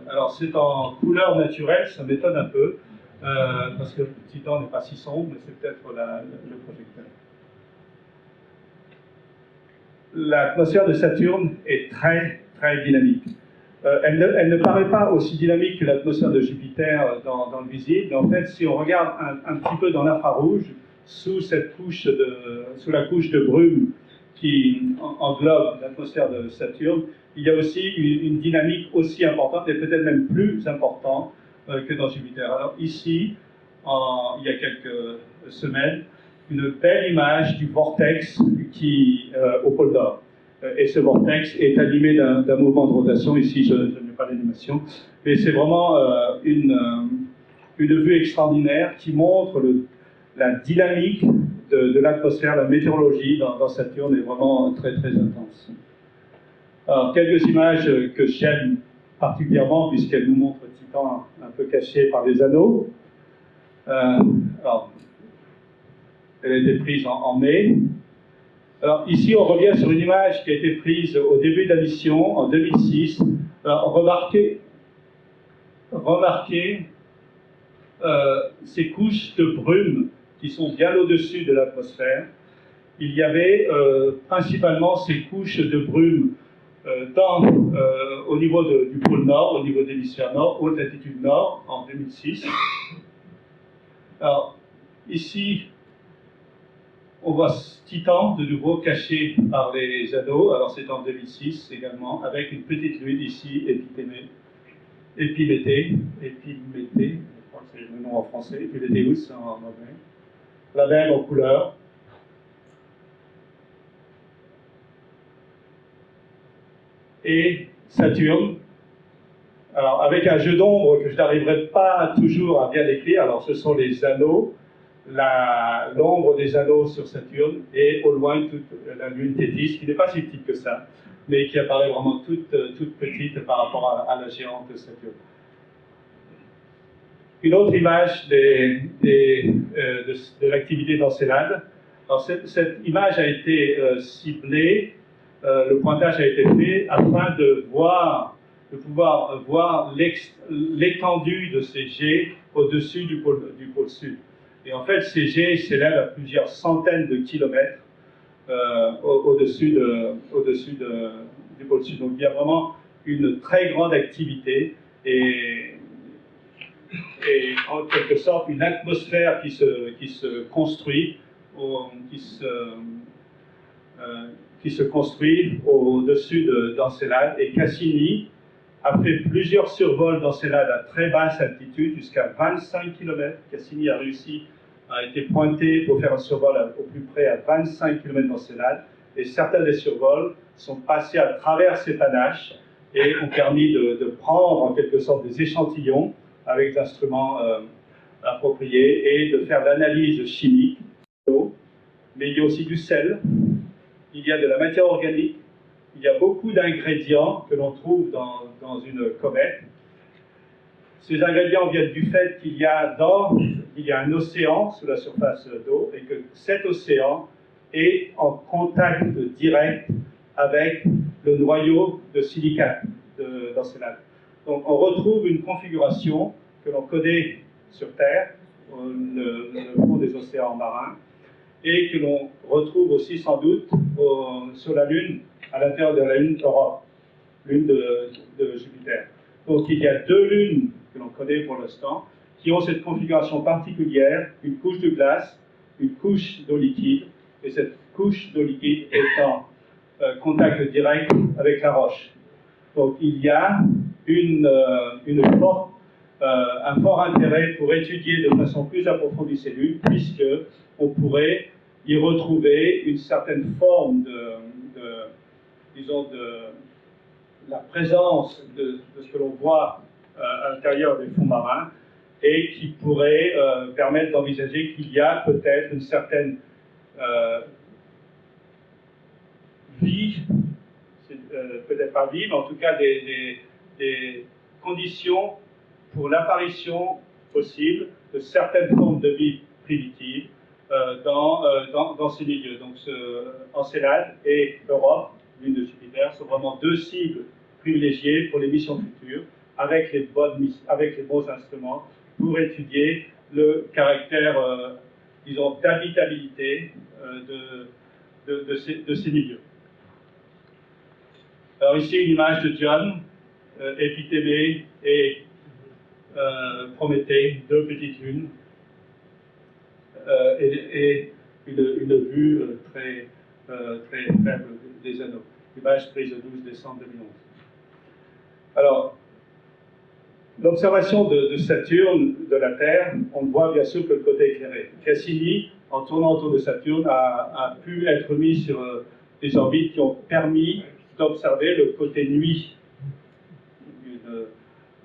Alors, c'est en couleur naturelle, ça m'étonne un peu, parce que Titan n'est pas si sombre, mais c'est peut-être le projecteur. L'atmosphère de Saturne est très, très dynamique. Elle ne paraît pas aussi dynamique que l'atmosphère de Jupiter dans le visible, mais en fait, si on regarde un petit peu dans l'infrarouge, sous la couche de brume qui englobe l'atmosphère de Saturne, il y a aussi une dynamique aussi importante, et peut-être même plus importante que dans Jupiter. Alors ici, il y a quelques semaines, une belle image du vortex au pôle Nord. Et ce vortex est animé d'un mouvement de rotation. Ici, je n'ai pas d'animation, mais c'est vraiment une vue extraordinaire qui montre la dynamique de l'atmosphère, la météorologie dans Saturne est vraiment très très intense. Alors, quelques images que j'aime particulièrement puisqu'elles nous montrent Titan un peu caché par les anneaux. Alors, elle a été prise en mai. Alors ici, on revient sur une image qui a été prise au début de la mission, en 2006. Alors, remarquez ces couches de brume qui sont bien au-dessus de l'atmosphère. Il y avait principalement ces couches de brume au niveau du pôle Nord, au niveau de l'hémisphère Nord, haute latitude Nord, en 2006. Alors, ici, on voit Titan, de nouveau caché par les anneaux. Alors, c'est en 2006 également, avec une petite lune ici, Epiméthée, je crois que c'est le nom en français, Epiméthéus en anglais. La même en couleur. Et Saturne, alors avec un jeu d'ombre que je n'arriverai pas toujours à bien décrire. Alors, ce sont les anneaux, l'ombre des anneaux sur Saturne, et au loin toute la lune Tétis, qui n'est pas si petite que ça, mais qui apparaît vraiment toute petite par rapport à la géante de Saturne. Une autre image de l'activité d'Encelade. Alors cette image a été ciblée, le pointage a été fait afin de pouvoir voir l'étendue de ces jets au-dessus du pôle sud. Et en fait, ces jets s'élèvent à plusieurs centaines de kilomètres au-dessus du pôle sud. Donc il y a vraiment une très grande activité et en quelque sorte une atmosphère qui se construit au-dessus d'Encelade. Et Cassini a fait plusieurs survols d'Encelade à très basse altitude, jusqu'à 25 km. Cassini a été pointé pour faire un survol au plus près à 25 km d'Encelade. Et certains des survols sont passés à travers ces panaches et ont permis de prendre en quelque sorte des échantillons avec des instruments appropriés et de faire l'analyse chimique. Mais il y a aussi du sel, il y a de la matière organique, il y a beaucoup d'ingrédients que l'on trouve dans une comète. Ces ingrédients viennent du fait qu'il y a un océan sous la surface d'eau et que cet océan est en contact direct avec le noyau de silicate d'Encelade. Donc on retrouve une configuration que l'on connaît sur Terre, le fond des océans marins, et que l'on retrouve aussi sans doute sur la Lune, à l'intérieur de la Lune Europe, lune de Jupiter. Donc il y a deux lunes que l'on connaît pour l'instant, qui ont cette configuration particulière, une couche de glace, une couche d'eau liquide, et cette couche d'eau liquide est en contact direct avec la roche. Donc il y a un fort intérêt pour étudier de façon plus approfondie ces lunes, puisque on pourrait y retrouver une certaine forme disons, de la présence de ce que l'on voit à l'intérieur des fonds marins et qui pourrait permettre d'envisager qu'il y a peut-être une certaine vie, peut-être pas vie, mais en tout cas des conditions pour l'apparition possible de certaines formes de vie primitive dans ces milieux. Donc Encelade et Europe, lune de Jupiter, sont vraiment deux cibles privilégiées pour les missions futures, avec les bons instruments pour étudier le caractère, disons, d'habitabilité de ces milieux. Alors ici, une image de Dione, Épithémée et Prométhée, deux petites lunes, et une vue très faible des anneaux. Image prise le 12 décembre 2011. Alors, l'observation de Saturne, de la Terre, on ne voit bien sûr que le côté éclairé. Cassini, en tournant autour de Saturne, a pu être mis sur des orbites qui ont permis d'observer le côté nuit,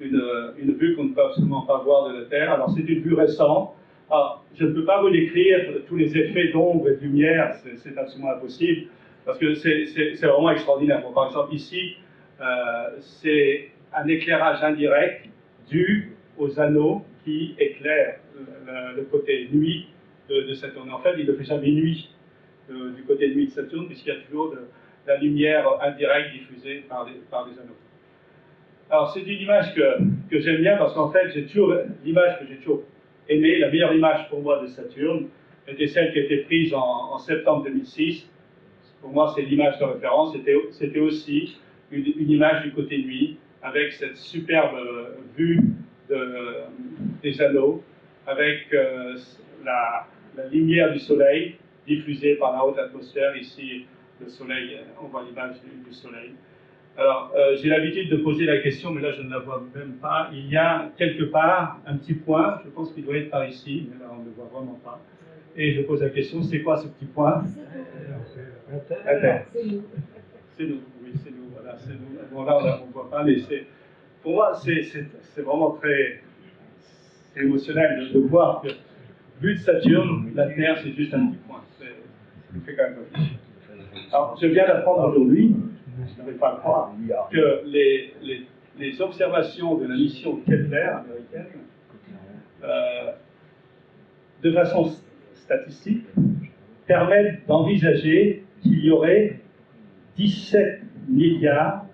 une vue qu'on ne peut absolument pas voir de la Terre. Alors c'est une vue récente. Alors, je ne peux pas vous décrire tous les effets d'ombre et de lumière, c'est absolument impossible, parce que c'est vraiment extraordinaire. Bon, par exemple, ici, c'est un éclairage indirect dû aux anneaux qui éclairent le côté nuit de Saturne. En fait, il ne fait jamais nuit du côté nuit de Saturne, puisqu'il y a toujours de la lumière indirecte diffusée par des anneaux. Alors, c'est une image que j'aime bien, parce qu'en fait, l'image que j'ai toujours aimée, la meilleure image pour moi de Saturne, était celle qui a été prise en septembre 2006. Pour moi, c'est l'image de référence. C'était aussi une image du côté nuit, avec cette superbe vue des anneaux, avec la lumière du soleil diffusée par la haute atmosphère. Ici, le soleil, on voit l'image du soleil. Alors, j'ai l'habitude de poser la question, mais là, je ne la vois même pas. Il y a quelque part un petit point, je pense qu'il doit être par ici, mais là, on ne le voit vraiment pas. Et je pose la question, c'est quoi ce petit point? La Terre. C'est nous. C'est nous, oui, c'est nous, voilà, c'est nous. Bon, là, on ne voit pas, mais pour moi, c'est vraiment très émotionnel de voir que, vu de Saturne, la Terre, c'est juste un petit point. Ça fait quand même pas. Alors, je viens d'apprendre aujourd'hui, je n'avais pas le croire, que les observations de la mission Kepler américaine, de façon statistique, permettent d'envisager qu'il y aurait 17 milliards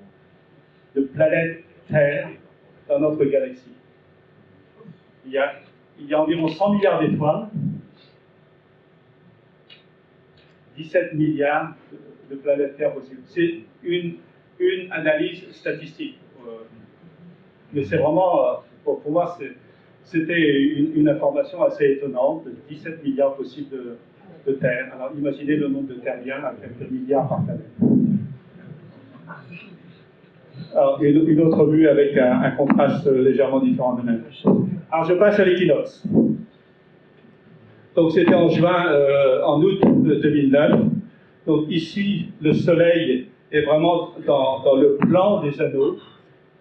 de planètes Terre dans notre galaxie. Il y a environ 100 milliards d'étoiles, 17 milliards de planètes Terre possibles. C'est une analyse statistique. Mais c'est vraiment, pour moi, c'était une information assez étonnante, 17 milliards possibles de Terre. Alors imaginez le nombre de terriens à quelques milliards par planète. Alors, une autre vue avec un contraste légèrement différent de même. Alors je passe à l'équinoxe. Donc c'était en août 2009. Donc ici, le Soleil est vraiment dans le plan des anneaux,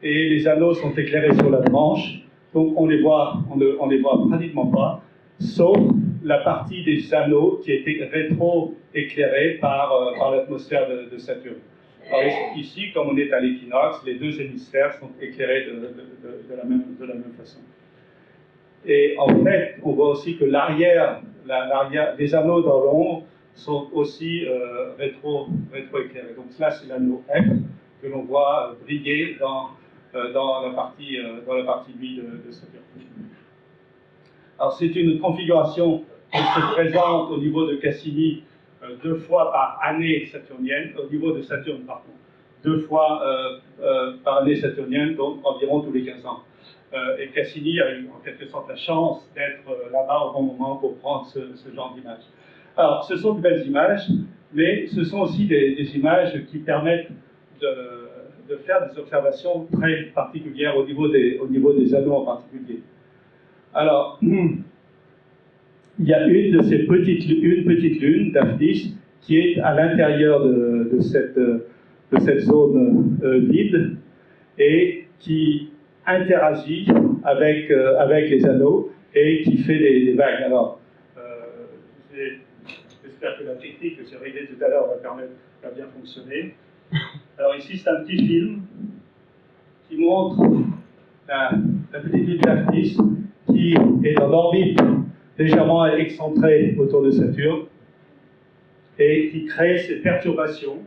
et les anneaux sont éclairés sur la tranche. Donc on les voit pratiquement pas, sauf la partie des anneaux qui était rétro-éclairée par l'atmosphère de Saturne. Alors ici, comme on est à l'équinoxe, les deux hémisphères sont éclairés de la même façon. Et en fait, on voit aussi que l'arrière des anneaux dans l'ombre sont aussi rétro-éclairés. Donc là, c'est l'anneau F que l'on voit briller dans la partie nuit de Saturne. Alors c'est une configuration qui se présente au niveau de Cassini 2 fois par année saturnienne, au niveau de Saturne, pardon, 2 fois par année saturnienne, donc environ tous les 15 ans. Et Cassini a eu en quelque sorte la chance d'être là-bas au bon moment pour prendre ce genre d'image. Alors, ce sont de belles images, mais ce sont aussi des images qui permettent de faire des observations très particulières au niveau des anneaux en particulier. Alors, il y a une de ces petites lunes, Daphnis, qui est à l'intérieur de cette zone vide et qui interagit avec les anneaux et qui fait des vagues. Alors, j'espère que la technique que j'ai réglée tout à l'heure va bien fonctionner. Alors ici, c'est un petit film qui montre la petite lune Daphnis qui est en orbite légèrement excentrée autour de Saturne et qui crée ces perturbations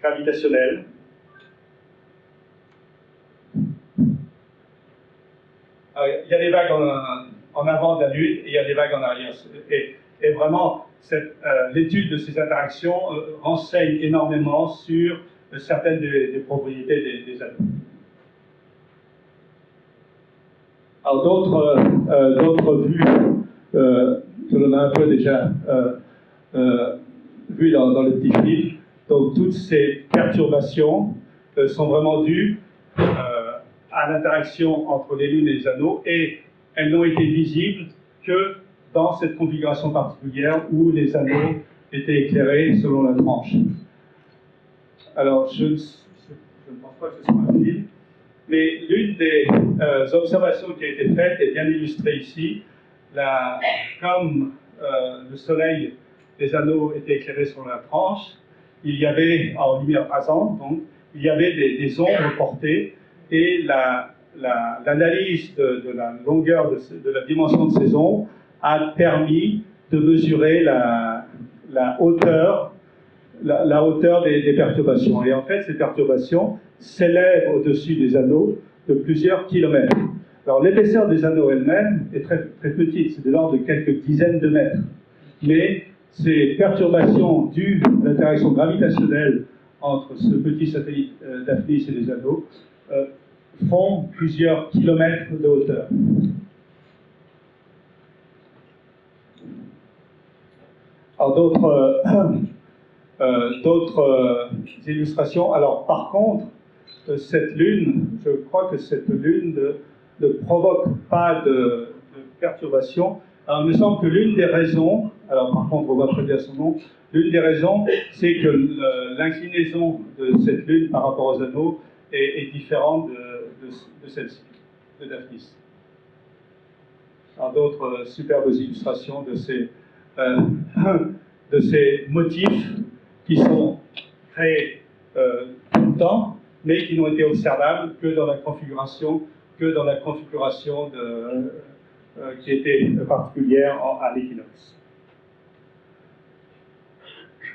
gravitationnelles. Alors, il y a des vagues en avant de la Lune et il y a des vagues en arrière. Et vraiment, l'étude de ces interactions renseigne énormément sur certaines des propriétés des anneaux. Alors d'autres vues, que l'on a un peu déjà vues dans le petit film. Donc toutes ces perturbations sont vraiment dues à l'interaction entre les lunes et les anneaux, et elles n'ont été visibles que dans cette configuration particulière où les anneaux étaient éclairés selon la tranche. Alors je ne pense pas que ce soit un film, mais l'une des observations qui a été faite est bien illustrée ici. Comme le Soleil, les anneaux étaient éclairés sur la tranche, il y avait, en lumière rasante, donc, il y avait des ombres portées, et l'analyse de la longueur, de la dimension de ces ombres a permis de mesurer la hauteur des perturbations. Et en fait, ces perturbations s'élèvent au-dessus des anneaux de plusieurs kilomètres. Alors, l'épaisseur des anneaux elle-même est très, très petite, c'est de l'ordre de quelques dizaines de mètres. Mais ces perturbations dues à l'interaction gravitationnelle entre ce petit satellite Daphnis et les anneaux font plusieurs kilomètres de hauteur. Alors, d'autres illustrations. Alors, par contre, cette lune, je crois que cette lune ne provoque pas de perturbation. Alors, il me semble que l'une des raisons, alors par contre, on va très bien son nom, l'une des raisons, c'est que l'inclinaison de cette lune par rapport aux anneaux est différente de celle-ci, de Daphnis. Alors, d'autres superbes illustrations de ces motifs qui sont créés tout le temps, mais qui n'ont été observables que dans la configuration qui était particulière à l'équinoxe.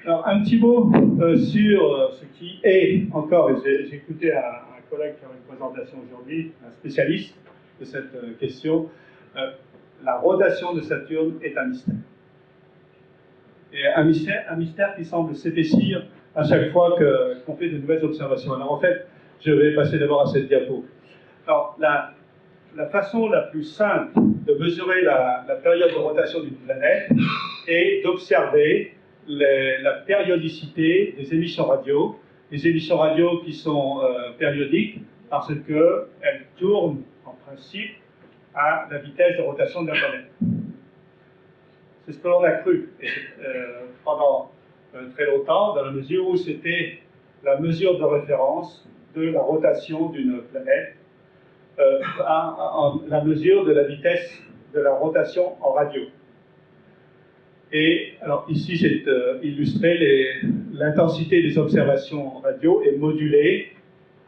Alors, un petit mot sur ce qui est encore, et j'ai écouté un collègue faire une présentation aujourd'hui, un spécialiste de cette question, la rotation de Saturne est un mystère. Et un mystère qui semble s'épaissir à chaque fois qu'on fait de nouvelles observations. Alors en fait, je vais passer d'abord à cette diapo. Alors la façon la plus simple de mesurer la période de rotation d'une planète est d'observer la périodicité des émissions radio. Les émissions radio qui sont périodiques parce qu'elles tournent en principe à la vitesse de rotation de la planète. C'est ce que l'on a cru pendant très longtemps, dans la mesure où c'était la mesure de référence de la rotation d'une planète, la mesure de la vitesse de la rotation en radio. Et alors ici, c'est illustré, l'intensité des observations radio est modulée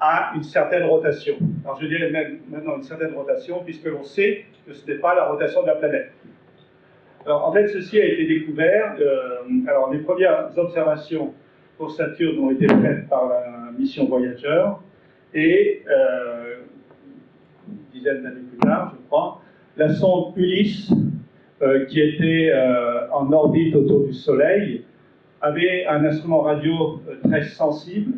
à une certaine rotation. Alors je dirais même maintenant une certaine rotation, puisque l'on sait que ce n'est pas la rotation de la planète. Alors, en fait, ceci a été découvert. Alors, les premières observations pour Saturne ont été faites par la mission Voyager, et une dizaine d'années plus tard, je crois, la sonde Ulysse, qui était en orbite autour du Soleil, avait un instrument radio très sensible,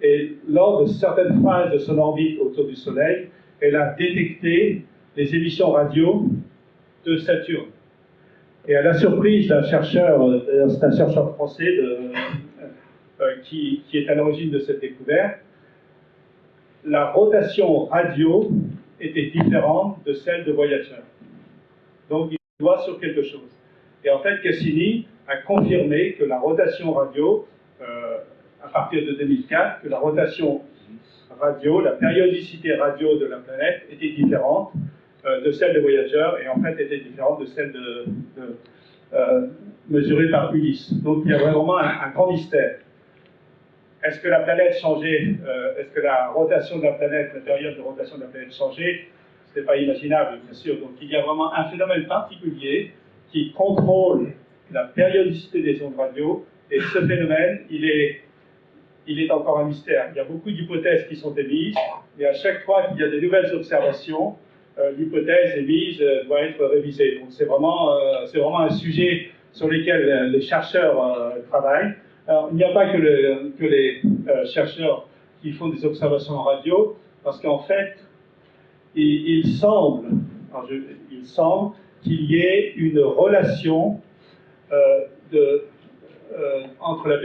et lors de certaines phases de son orbite autour du Soleil, elle a détecté les émissions radio de Saturne. Et à la surprise d'un chercheur, c'est un chercheur français qui est à l'origine de cette découverte, la rotation radio était différente de celle de Voyager. Donc doigt sur quelque chose. Et en fait, Cassini a confirmé que la rotation radio, à partir de 2004, que la rotation radio, la périodicité radio de la planète était différente de celle de Voyager, et en fait était différente de celle mesurée par Ulysse. Donc il y a vraiment un grand mystère. Est-ce que la planète changeait, est-ce que la rotation de la planète, la période de rotation de la planète changeait? Ce n'est pas imaginable, bien sûr. Donc il y a vraiment un phénomène particulier qui contrôle la périodicité des ondes radio, et ce phénomène, il est encore un mystère. Il y a beaucoup d'hypothèses qui sont émises, et à chaque fois qu'il y a des nouvelles observations, l'hypothèse émise doit être révisée. Donc c'est vraiment un sujet sur lequel les chercheurs travaillent. Alors, il n'y a pas que les chercheurs qui font des observations en radio, parce qu'en fait, il semble qu'il y ait une relation entre la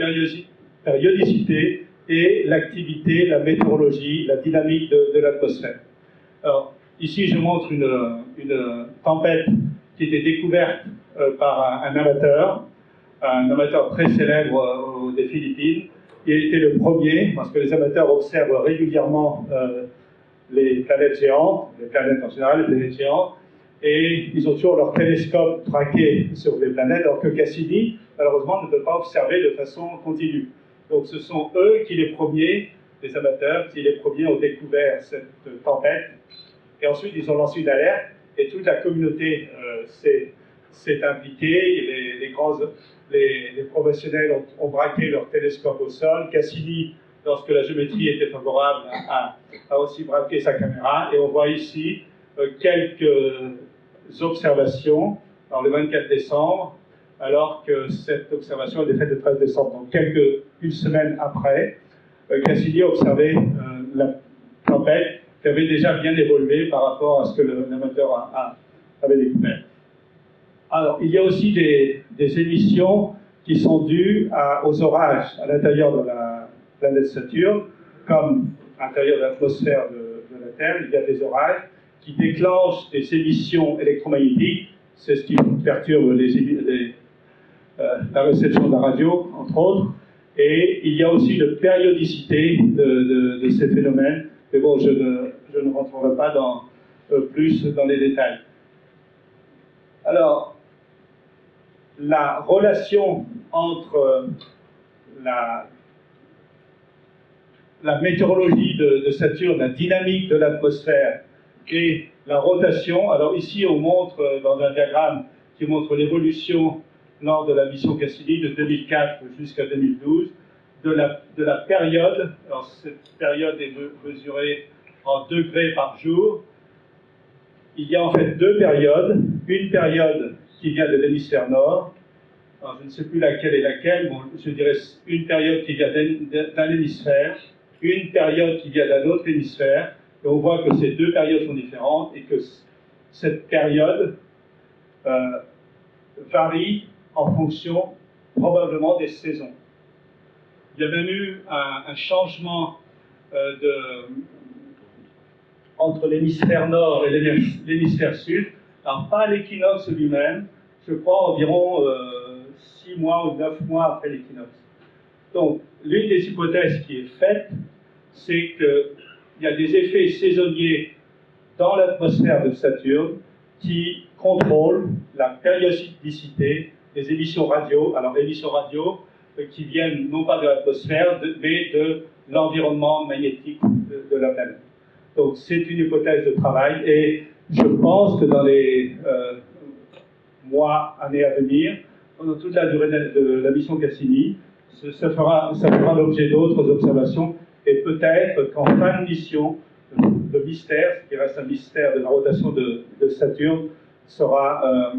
périodicité et l'activité, la météorologie, la dynamique de l'atmosphère. Alors, ici, je montre une tempête qui était découverte par un amateur très célèbre des Philippines. Il a été le premier, parce que les amateurs observent régulièrement les planètes géantes, les planètes en général, les planètes géantes, et ils ont toujours leur télescope traqué sur les planètes, alors que Cassini, malheureusement, ne peut pas observer de façon continue. Donc ce sont eux qui, les premiers, les amateurs, qui les premiers ont découvert cette tempête, et ensuite ils ont lancé une alerte, et toute la communauté s'est impliquée, les professionnels ont braqué leur télescope au sol. Cassini, lorsque la géométrie était favorable, a aussi braqué sa caméra, et on voit ici quelques observations, le 24 décembre, alors que cette observation était faite le 13 décembre. Donc une semaine après, Cassini a observé la tempête qui avait déjà bien évolué par rapport à ce que l'amateur avait découvert. Alors, il y a aussi des émissions qui sont dues aux orages à l'intérieur de la planète Saturne, comme à l'intérieur de l'atmosphère de la Terre, il y a des orages qui déclenchent des émissions électromagnétiques. C'est ce qui perturbe la réception de la radio, entre autres. Et il y a aussi une périodicité de ces phénomènes. Mais bon, je ne rentrerai pas plus dans les détails. Alors, la relation entre la météorologie de Saturne, la dynamique de l'atmosphère et la rotation. Alors ici, on montre dans un diagramme qui montre l'évolution lors de la mission Cassini de 2004 jusqu'à 2012 de la période. Alors cette période est mesurée en degrés par jour. Il y a en fait deux périodes. Une période qui vient de l'hémisphère nord. Alors, je ne sais plus laquelle est laquelle. Bon, je dirais une période qui vient d'un hémisphère, une période qui vient d'un autre hémisphère. Et on voit que ces deux périodes sont différentes et que cette période varie en fonction probablement des saisons. Il y a même eu un changement entre l'hémisphère nord et l'hémisphère sud. Alors, pas l'équinoxe lui-même, je crois environ 6 mois ou 9 mois après l'équinoxe. Donc, l'une des hypothèses qui est faite, c'est qu'il y a des effets saisonniers dans l'atmosphère de Saturne qui contrôlent la périodicité des émissions radio. Alors, émissions radio qui viennent non pas de l'atmosphère, mais de l'environnement magnétique de la planète. Donc, c'est une hypothèse de travail et je pense que dans les mois, années à venir, pendant toute la durée de la mission Cassini, ça fera l'objet d'autres observations et peut-être qu'en fin de mission, le mystère, ce qui reste un mystère de la rotation de Saturne, sera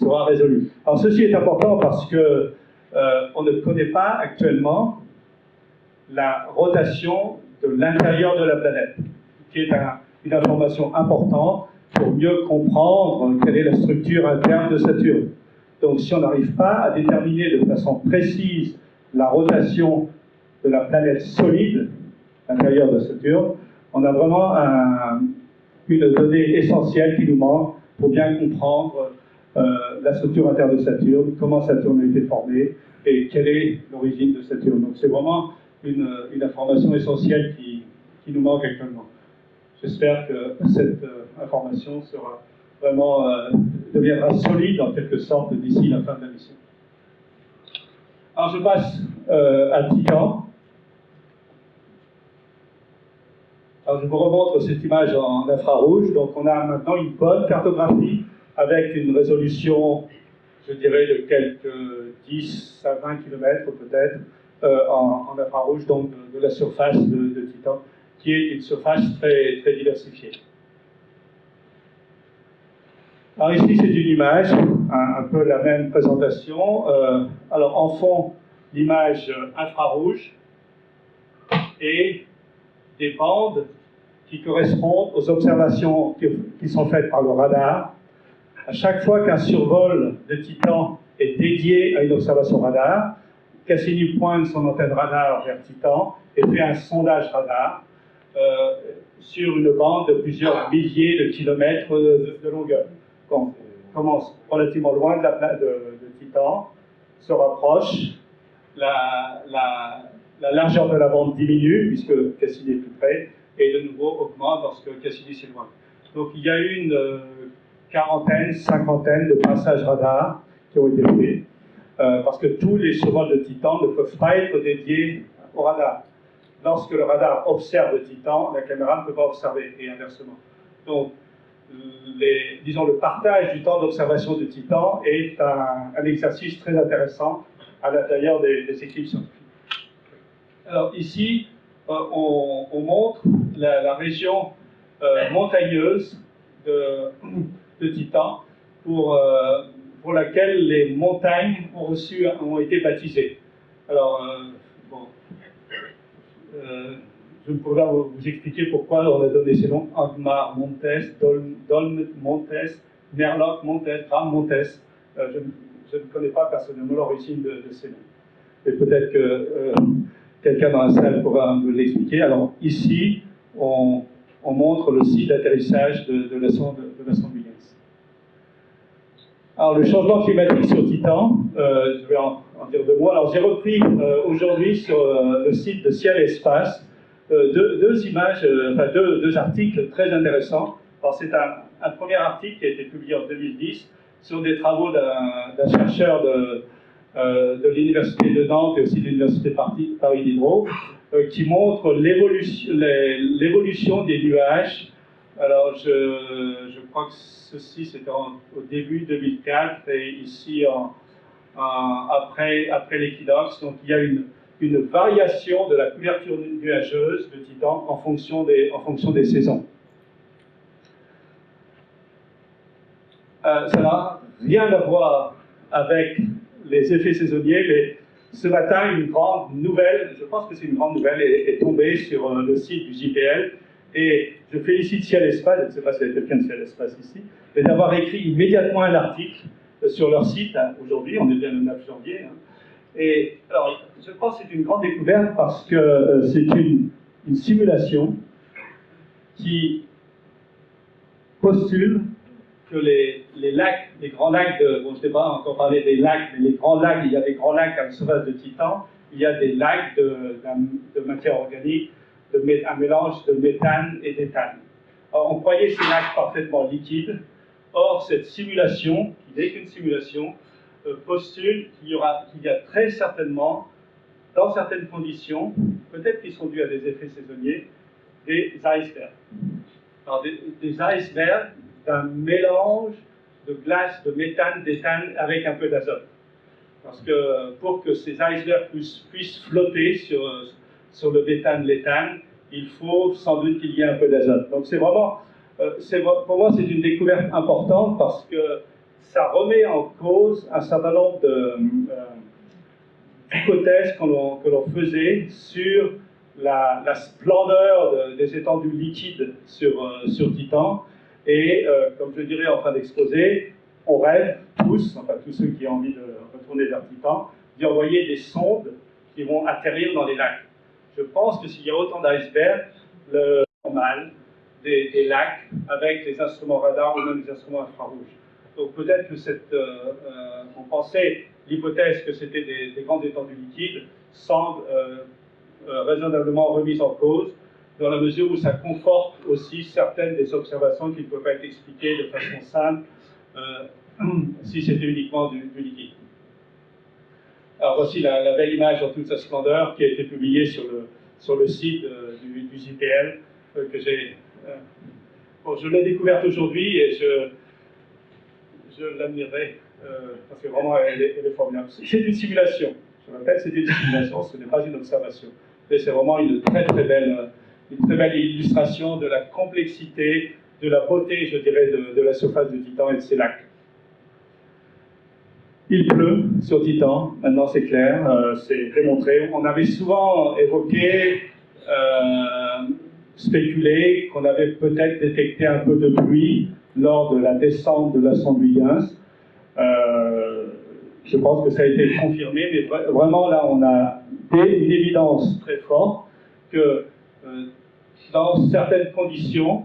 résolu. Alors ceci est important parce que on ne connaît pas actuellement la rotation de l'intérieur de la planète, qui est une information importante pour mieux comprendre quelle est la structure interne de Saturne. Donc si on n'arrive pas à déterminer de façon précise la rotation de la planète solide, l'intérieur de Saturne, on a vraiment une donnée essentielle qui nous manque, pour bien comprendre la structure interne de Saturne, comment Saturne a été formé et quelle est l'origine de Saturne. Donc c'est vraiment une information essentielle qui nous manque actuellement. J'espère que cette information sera vraiment deviendra solide en quelque sorte d'ici la fin de la mission. Alors je passe à Titan. Alors je vous remontre cette image en infrarouge. Donc on a maintenant une bonne cartographie avec une résolution, je dirais, de quelques 10 à 20 km peut-être en infrarouge, donc de la surface de Titan, qui est une surface très, très diversifiée. Alors ici c'est une image, un peu la même présentation. Alors en fond, l'image infrarouge et des bandes qui correspondent aux observations qui sont faites par le radar. À chaque fois qu'un survol de Titan est dédié à une observation radar, Cassini pointe son antenne radar vers Titan et fait un sondage radar sur une bande de plusieurs milliers de kilomètres de longueur. Donc, on commence relativement loin de Titan, se rapproche, la largeur de la bande diminue puisque Cassini est plus près et de nouveau augmente lorsque Cassini s'éloigne. Donc il y a eu une quarantaine, cinquantaine de passages radars qui ont été faits parce que tous les survols de Titan ne peuvent pas être dédiés au radar. Lorsque le radar observe le Titan, la caméra ne peut pas observer et inversement. Donc disons, le partage du temps d'observation de Titan est un exercice très intéressant à l'intérieur des équipes scientifiques. Alors ici, on montre la région montagneuse de Titan pour laquelle les montagnes ont été baptisées. Alors, je ne pourrais pas vous expliquer pourquoi on a donné ces noms. Angmar Montes, Dolmet Montes, Merloc Montes, Gram Montes. Je ne connais pas personnellement l'origine de ces noms. Et peut-être que quelqu'un dans la salle pourra me l'expliquer. Alors ici, on montre le site d'atterrissage de la sonde Huygens. Alors le changement climatique sur Titan, je vais en dire deux mots. Alors j'ai repris aujourd'hui sur le site de Ciel et Espace deux images, enfin deux articles très intéressants. Alors c'est un premier article qui a été publié en 2010 sur des travaux d'un chercheur de l'Université de Nantes et aussi de l'Université Paris Diderot, qui montre l'évolution des nuages. Alors, je crois que ceci, c'était au début 2004, et ici, après l'équinoxe. Donc, il y a une variation de la couverture nuageuse de Titan en fonction des saisons. Ça n'a rien à voir avec les effets saisonniers, mais ce matin, une grande nouvelle, je pense que c'est une grande nouvelle, est tombée sur le site du JPL, et je félicite Ciel Espace, je ne sais pas s'il y a quelqu'un de Ciel Espace ici, mais d'avoir écrit immédiatement un article sur leur site, hein, aujourd'hui, on est bien le 9 janvier, hein. Et alors, je pense que c'est une grande découverte parce que c'est une simulation qui postule que les lacs, les grands lacs, bon, je ne sais pas encore parler des lacs, mais les grands lacs, il y a des grands lacs à la surface de Titan, il y a des lacs de matière organique, un mélange de méthane et d'éthane. Alors, on croyait ces lacs parfaitement liquides. Or, cette simulation, qui n'est qu'une simulation, postule qu'il y a très certainement, dans certaines conditions, peut-être qu'ils sont dus à des effets saisonniers, des icebergs. Alors, des icebergs d'un mélange de glace, de méthane, d'éthane avec un peu d'azote. Parce que pour que ces icebergs puissent flotter sur le méthane, l'éthane, il faut sans doute qu'il y ait un peu d'azote. Donc c'est vraiment, pour moi, c'est une découverte importante parce que ça remet en cause un certain nombre d'hypothèses que l'on faisait sur la splendeur des étendues liquides sur Titan. Et comme je dirais en fin d'exposé, on rêve tous, enfin tous ceux qui ont envie de retourner vers Titan, d'y envoyer des sondes qui vont atterrir dans les lacs. Je pense que s'il y a autant d'icebergs, le normal des lacs avec les instruments radars ou même les instruments infrarouges. Donc peut-être que on pensait, l'hypothèse que c'était des grandes étendues liquides semble raisonnablement remise en cause, dans la mesure où ça conforte aussi certaines des observations qui ne peuvent pas être expliquées de façon simple si c'était uniquement du liquide. Alors voici la belle image en toute sa splendeur qui a été publiée sur le site du JPL que j'ai... bon, je l'ai découverte aujourd'hui et je l'admirerai parce que vraiment elle est formidable. C'est une simulation. Je répète, c'est une simulation, ce n'est pas une observation. Mais c'est vraiment une très belle illustration de la complexité, de la beauté, je dirais, de la surface de Titan et de ses lacs. Il pleut sur Titan, maintenant c'est clair, c'est démontré. On avait souvent évoqué, spéculé qu'on avait peut-être détecté un peu de pluie lors de la descente de la sonde Huygens. Je pense que ça a été confirmé, mais vraiment là on a une évidence très forte que dans certaines conditions,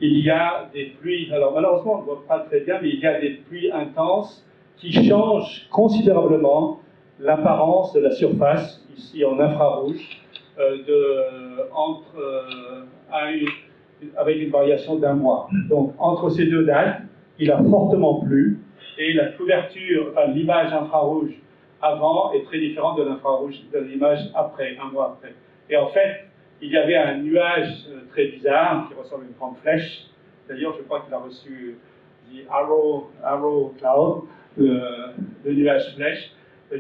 il y a des pluies, alors malheureusement on ne voit pas très bien, mais il y a des pluies intenses qui changent considérablement l'apparence de la surface, ici en infrarouge, avec une variation d'un mois. Donc entre ces deux dates, il a fortement plu, et la couverture, enfin l'image infrarouge avant est très différente de l'infrarouge de l'image après, un mois après. Et en fait, il y avait un nuage très bizarre qui ressemble à une grande flèche. D'ailleurs, je crois qu'il a reçu the Arrow Cloud, le nuage flèche,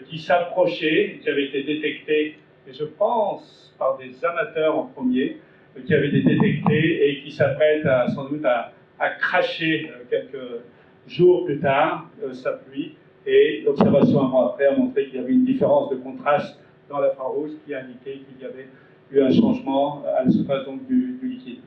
qui s'approchait, qui avait été détecté, et je pense par des amateurs en premier, qui avaient été détectés et qui s'apprêtent sans doute à cracher quelques jours plus tard sa pluie. Et l'observation un mois après a montré qu'il y avait une différence de contraste dans l'infrarouge qui indiquait qu'il y avait eu un changement à la surface donc, du liquide.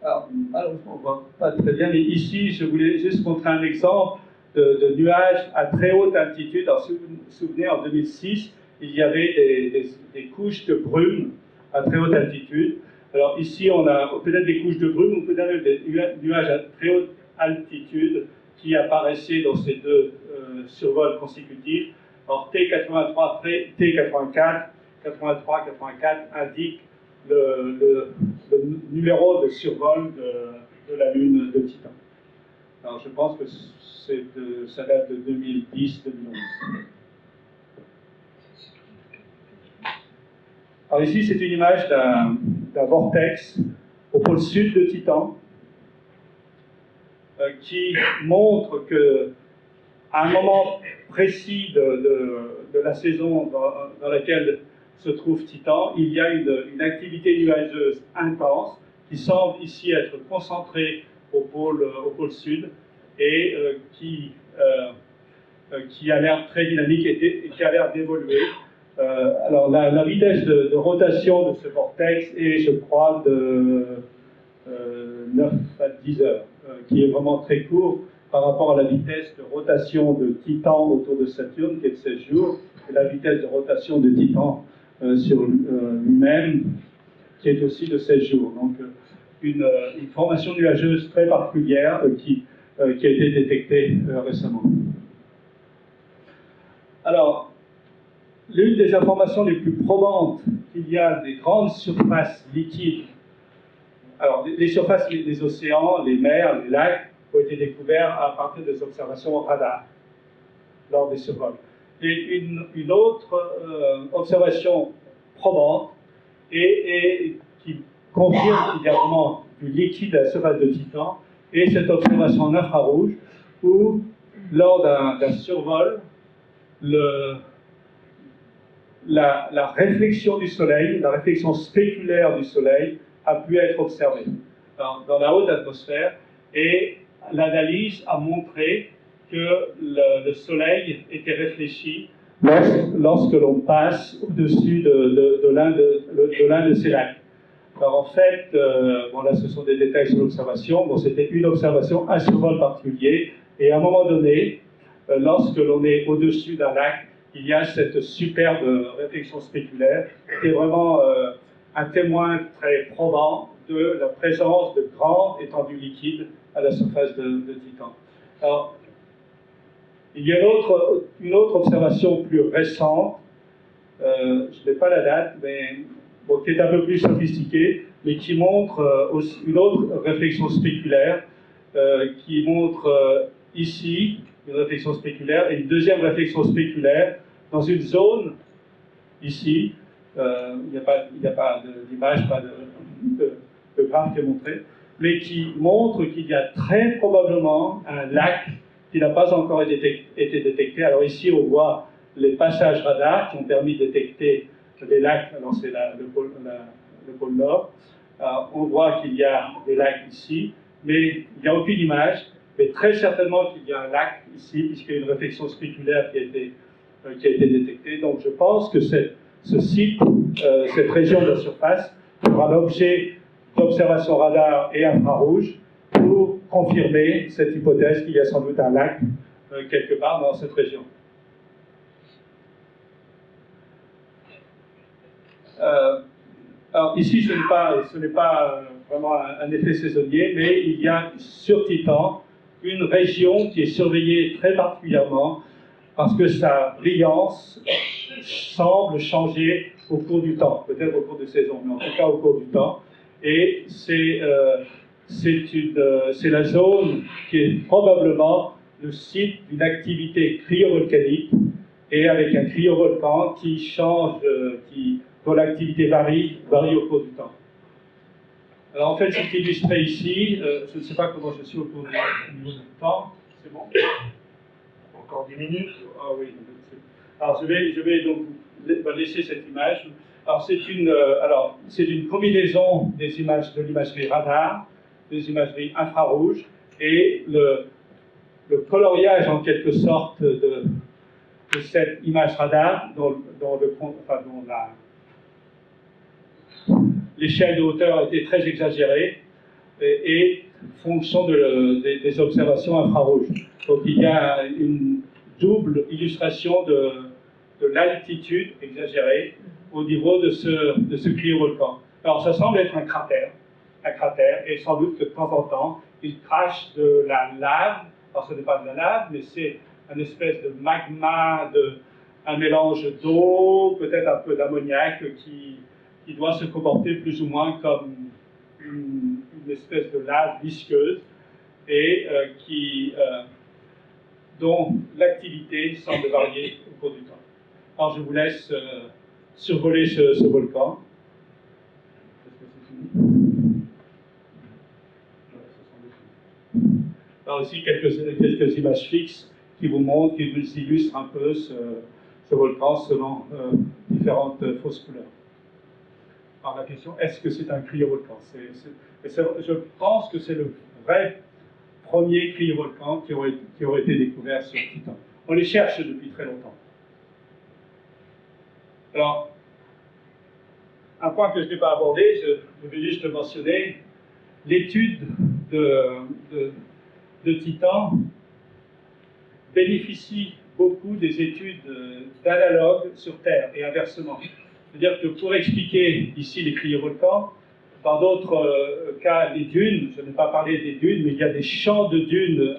Alors, malheureusement, on ne voit pas très bien, mais ici, je voulais juste montrer un exemple de nuages à très haute altitude. Alors, si vous vous souvenez, en 2006, il y avait des couches de brume à très haute altitude. Alors, ici, on a peut-être des couches de brume ou peut-être des nuages à très haute altitude qui apparaissaient dans ces deux survols consécutifs. Alors, T83, T84, 83, 84 indiquent le numéro de survol de la Lune de Titan. Alors, je pense que ça date de 2010-2011. Alors ici, c'est une image d'un vortex au pôle sud de Titan qui montre que à un moment précis de la saison dans laquelle se trouve Titan, il y a une activité nuageuse intense qui semble ici être concentrée au pôle sud et qui a l'air très dynamique et qui a l'air d'évoluer. Alors la vitesse de rotation de ce vortex est, je crois, de 9 à 10 heures, qui est vraiment très court par rapport à la vitesse de rotation de Titan autour de Saturne, qui est de 16 jours, et la vitesse de rotation de Titan sur lui-même, qui est aussi de 16 jours. Donc une formation nuageuse très particulière qui a été détectée récemment. Alors, l'une des informations les plus probantes qu'il y a des grandes surfaces liquides, alors les surfaces des océans, les mers, les lacs, ont été découverts à partir des observations radar lors des survols. Et une autre observation probante et qui confirme qu'il y a vraiment du liquide à la surface de Titan, et cette observation en infrarouge où, lors d'un survol, la réflexion du Soleil, la réflexion spéculaire du Soleil a pu être observée dans la haute atmosphère, et l'analyse a montré que le Soleil était réfléchi lorsque l'on passe au-dessus de l'un de ces lacs. Alors en fait, bon là ce sont des détails sur l'observation, bon c'était une observation, un survol particulier, et à un moment donné, lorsque l'on est au-dessus d'un lac, il y a cette superbe réflexion spéculaire qui est vraiment un témoin très probant de la présence de grandes étendues liquides à la surface de Titan. Alors, il y a une autre observation plus récente, je n'ai pas la date, mais bon, qui est un peu plus sophistiquée, mais qui montre aussi une autre réflexion spéculaire, qui montre ici une réflexion spéculaire et une deuxième réflexion spéculaire dans une zone, ici, il n'y a pas d'image, pas de graphe qui est montré, mais qui montre qu'il y a très probablement un lac qui n'a pas encore été détecté. Alors ici, on voit les passages radars qui ont permis de détecter des lacs. Alors c'est le pôle Nord. Alors, on voit qu'il y a des lacs ici, mais il n'y a aucune image. Mais très certainement qu'il y a un lac ici, puisqu'il y a une réflexion spéculaire qui a été détectée. Donc je pense que ce site, cette région de la surface, fera l'objet d'observations radar et infrarouges pour confirmer cette hypothèse qu'il y a sans doute un lac quelque part dans cette région. Alors ici, ce n'est pas vraiment un effet saisonnier, mais il y a sur Titan une région qui est surveillée très particulièrement parce que sa brillance semble changer au cours du temps, peut-être au cours de saison, mais en tout cas au cours du temps. Et c'est la zone qui est probablement le site d'une activité cryovolcanique et avec un cryovolcan qui change, dont l'activité varie au cours du temps. Alors en fait, c'est illustré ici. Je ne sais pas comment je suis au niveau du temps. C'est bon? Encore 10 minutes. Ah oui. Alors je vais donc laisser cette image. Alors c'est une combinaison des images de l'imagerie radar, des imageries infrarouges et le coloriage en quelque sorte de cette image radar dont l'échelle de hauteur a été très exagérée et fonction des observations infrarouges. Donc il y a une double illustration de l'altitude exagérée au niveau de ce cryovolcan. Alors ça semble être un cratère, et sans doute que de temps en temps, il crache de la lave. Alors ce n'est pas de la lave, mais c'est une espèce de magma, un mélange d'eau, peut-être un peu d'ammoniac qui doit se comporter plus ou moins comme une espèce de lave visqueuse et dont l'activité semble varier au cours du temps. Alors je vous laisse survoler ce volcan. Est-ce que c'est fini? Alors ici quelques images fixes qui vous montrent, qui vous illustrent un peu ce volcan selon différentes fausses couleurs. Alors la question, est-ce que c'est un cryovolcan? Je pense que c'est le vrai premier cryovolcan qui aurait été découvert sur Titan. On les cherche depuis très longtemps. Alors, un point que je n'ai pas abordé, je vais juste le mentionner, l'étude de Titan bénéficie beaucoup des études d'analogues sur Terre et inversement. C'est-à-dire que pour expliquer ici les cryovolcans, dans d'autres cas, les dunes, je n'ai pas parlé des dunes, mais il y a des champs de dunes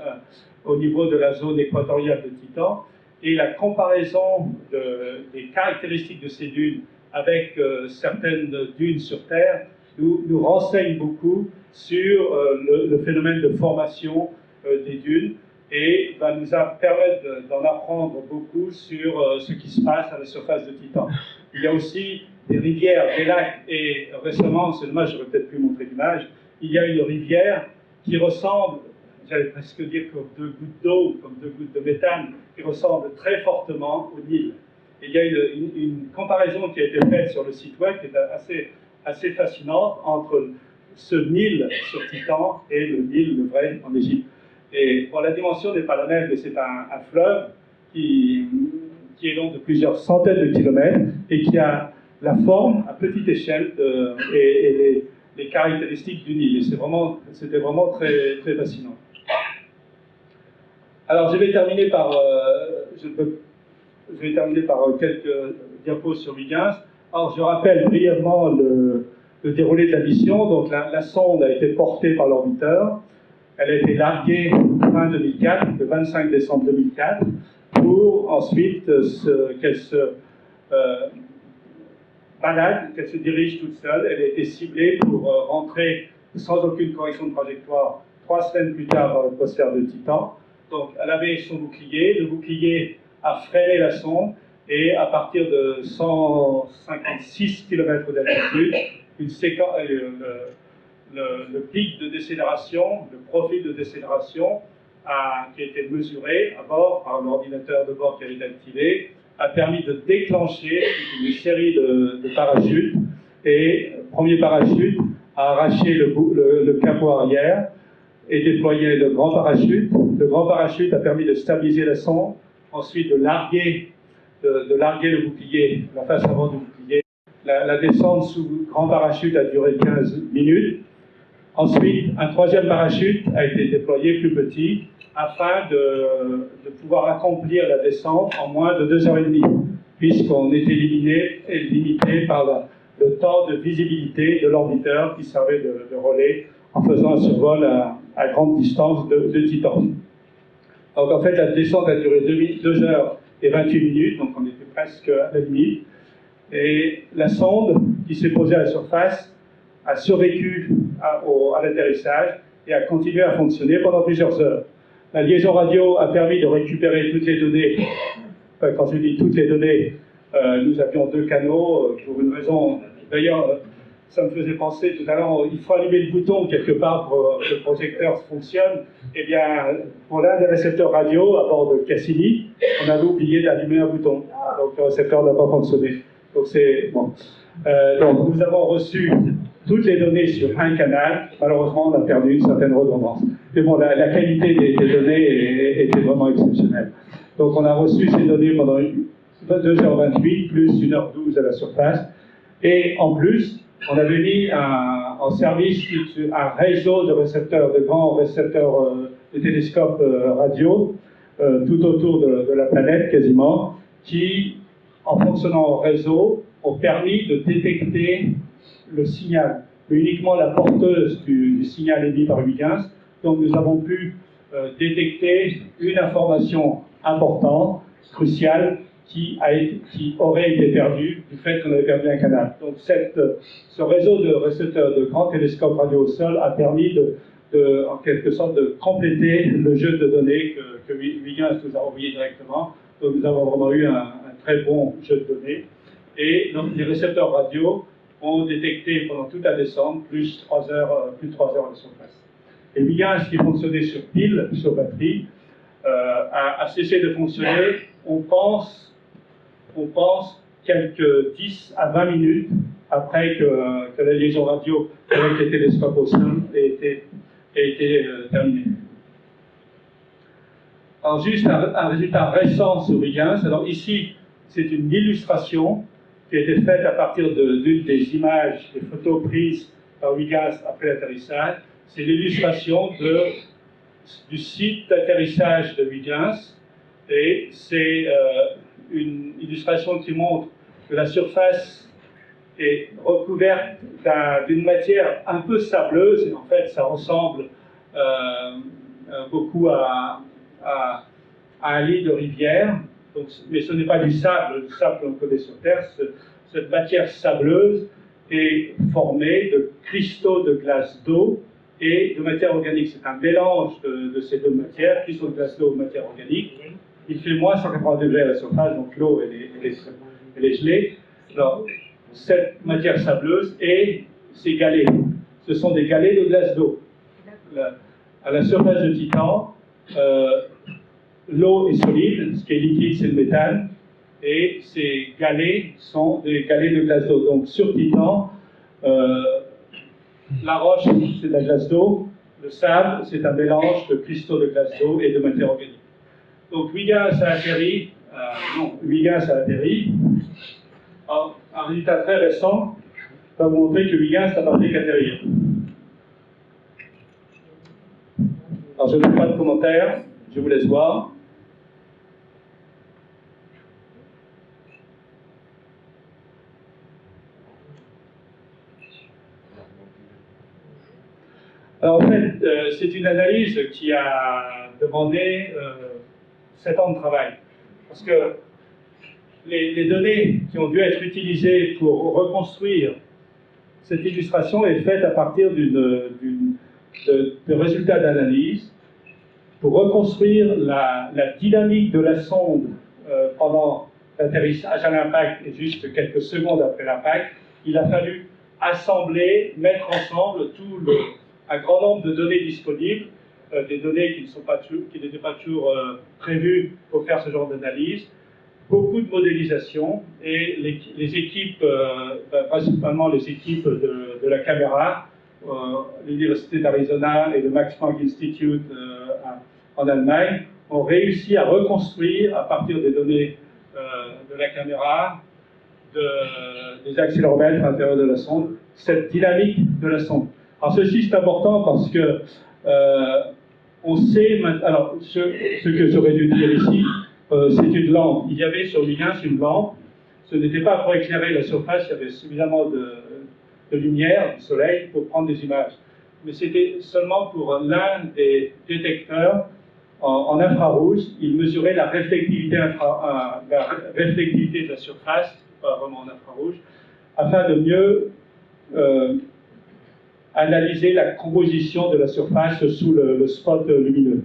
au niveau de la zone équatoriale de Titan, et la comparaison des caractéristiques de ces dunes avec certaines dunes sur Terre nous renseigne beaucoup sur le phénomène de formation des dunes et va nous permettre d'en apprendre beaucoup sur ce qui se passe à la surface de Titan. Il y a aussi des rivières, des lacs, et récemment, c'est dommage, j'aurais peut-être pu montrer l'image, il y a une rivière qui ressemble, j'allais presque dire comme 2 gouttes d'eau, comme 2 gouttes de méthane, qui ressemble très fortement au Nil. Et il y a une comparaison qui a été faite sur le site web qui est assez fascinante entre ce Nil sur Titan et le Nil, le vrai, en Égypte. Et bon, la dimension n'est pas la même, mais c'est un fleuve qui est long de plusieurs centaines de kilomètres et qui a la forme à petite échelle et les caractéristiques du Nil. Et c'était vraiment très, très fascinant. Alors, je vais terminer par quelques diapos sur Huygens. Alors, je rappelle brièvement le déroulé de la mission. Donc, la sonde a été portée par l'orbiteur. Elle a été larguée fin 2004, le 25 décembre 2004, pour ensuite qu'elle se balade, qu'elle se dirige toute seule. Elle a été ciblée pour rentrer sans aucune correction de trajectoire 3 semaines plus tard dans l'atmosphère de Titan. Donc, elle avait son bouclier. Le bouclier a freiné la sonde. Et à partir de 156 km d'altitude, le pic de décélération, le profil de décélération qui a été mesuré à bord par l'ordinateur de bord qui avait été activé, a permis de déclencher une série de parachutes. Et le premier parachute a arraché le capot arrière et déployé le grand parachute. Le grand parachute a permis de stabiliser la sonde, ensuite de larguer le bouclier, la face avant du bouclier. La descente sous grand parachute a duré 15 minutes. Ensuite, un troisième parachute a été déployé plus petit afin de pouvoir accomplir la descente en moins de 2h30, puisqu'on était limité par le temps de visibilité de l'orbiteur qui servait de relais en faisant un survol à grande distance de Titan. Donc en fait, la descente a duré 2h28 minutes, donc on était presque à la limite. Et la sonde qui s'est posée à la surface a survécu à l'atterrissage et a continué à fonctionner pendant plusieurs heures. La liaison radio a permis de récupérer toutes les données. Enfin, quand je dis toutes les données, nous avions 2 canaux pour une raison. D'ailleurs, ça me faisait penser tout à l'heure, il faut allumer le bouton quelque part pour que le projecteur fonctionne. Eh bien, pour l'un des récepteurs radio à bord de Cassini, on avait oublié d'allumer un bouton. Donc le récepteur n'a pas fonctionné. Donc c'est bon. Donc nous avons reçu toutes les données sur un canal. Malheureusement, on a perdu une certaine redondance. Mais bon, la qualité des données était vraiment exceptionnelle. Donc on a reçu ces données pendant 2h28 plus 1h12 à la surface. Et en plus, on avait mis en service un réseau de récepteurs, de grands récepteurs de télescopes radio tout autour de la planète quasiment, qui, en fonctionnant en réseau, ont permis de détecter le signal, mais uniquement la porteuse du signal émis par Huygens. Donc nous avons pu détecter une information importante, cruciale, qui aurait été perdue du fait qu'on avait perdu un canal. Donc ce réseau de récepteurs de grands télescopes radio au sol a permis en quelque sorte de compléter le jeu de données que Huygens nous a envoyé directement. Donc nous avons vraiment eu un très bon jeu de données. Et donc les récepteurs radio ont détecté pendant toute la descente plus de 3 heures à la surface. Et Huygens, qui fonctionnait sur pile, sur batterie, a cessé de fonctionner, on pense quelques 10 à 20 minutes après que la liaison radio avec les télescopes au sol ait été terminée. Alors juste un résultat récent sur Huygens. Alors ici, c'est une illustration qui a été faite à partir d'une des images, des photos prises par Huygens après l'atterrissage. C'est l'illustration du site d'atterrissage de Huygens. Et c'est une illustration qui montre que la surface est recouverte d'une matière un peu sableuse. Et en fait, ça ressemble beaucoup à un lit de rivière. Donc, mais ce n'est pas du sable. Le sable que l'on connaît sur Terre. Cette matière sableuse est formée de cristaux de glace d'eau et de matière organique. C'est un mélange de ces deux matières, cristaux de glace d'eau et matière organique. Il fait moins 180 degrés à la surface, donc l'eau elle est gelée. Alors, cette matière sableuse et ces galets, ce sont des galets de glace d'eau. À la surface de Titan, l'eau est solide, ce qui est liquide c'est le méthane, et ces galets sont des galets de glace d'eau. Donc sur Titan, la roche c'est de la glace d'eau, le sable c'est un mélange de cristaux de glace d'eau et de matière organique. Donc Huygens a atterri, Alors, un résultat très récent va vous montrer que Huygens n'a pas fait qu'atterrir. Alors je ne fais pas de commentaires, je vous laisse voir. c'est une analyse qui a demandé 7 ans de travail. Parce que les données qui ont dû être utilisées pour reconstruire cette illustration est faite à partir de résultats d'analyse pour reconstruire la dynamique de la sonde pendant l'atterrissage à l'impact et juste quelques secondes après l'impact. Il a fallu assembler, mettre ensemble un grand nombre de données disponibles, des données qui n'étaient pas toujours prévues pour faire ce genre d'analyse, beaucoup de modélisation, et les équipes, principalement les équipes de la caméra, l'Université d'Arizona et le Max Planck Institute en Allemagne, ont réussi à reconstruire, à partir des données de la caméra, des accéléromètres à l'intérieur de la sonde, cette dynamique de la sonde. Alors ceci c'est important parce que on sait maintenant, alors ce que j'aurais dû dire ici, c'est une lampe. Il y avait sur l'I15 une lampe, ce n'était pas pour éclairer la surface, il y avait suffisamment de lumière du soleil pour prendre des images. Mais c'était seulement pour l'un des détecteurs en infrarouge. Il mesurait la réflectivité de la surface, pas vraiment en infrarouge, afin de mieux analyser la composition de la surface sous le spot lumineux.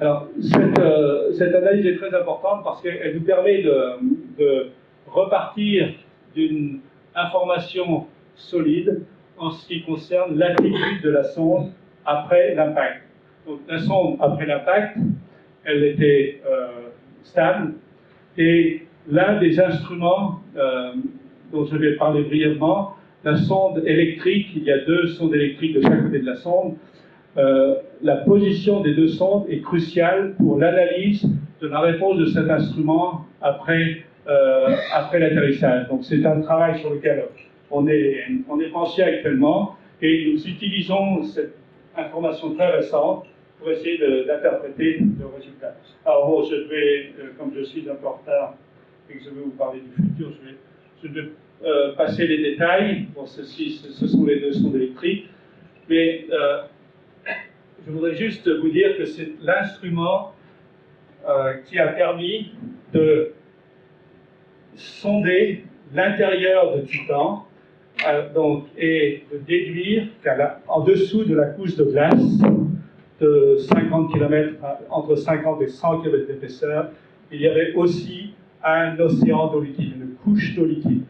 Alors, cette analyse est très importante parce qu'elle nous permet de repartir d'une information solide en ce qui concerne l'attitude de la sonde après l'impact. Donc, la sonde après l'impact, elle était stable, et l'un des instruments dont je vais parler brièvement, la sonde électrique, il y a 2 sondes électriques de chaque côté de la sonde. La position des 2 sondes est cruciale pour l'analyse de la réponse de cet instrument après l'atterrissage. Donc c'est un travail sur lequel on est penché actuellement, et nous utilisons cette information très récente pour essayer d'interpréter le résultat. Alors bon, je vais, comme je suis un peu en retard et que je vais vous parler du futur, je vais passer les détails. Bon, ce sont les 2 sondes électriques, mais je voudrais juste vous dire que c'est l'instrument qui a permis de sonder l'intérieur de Titan et de déduire qu'en dessous de la couche de glace de 50 km, entre 50 et 100 km d'épaisseur, il y avait aussi un océan d'eau liquide, une couche d'eau liquide.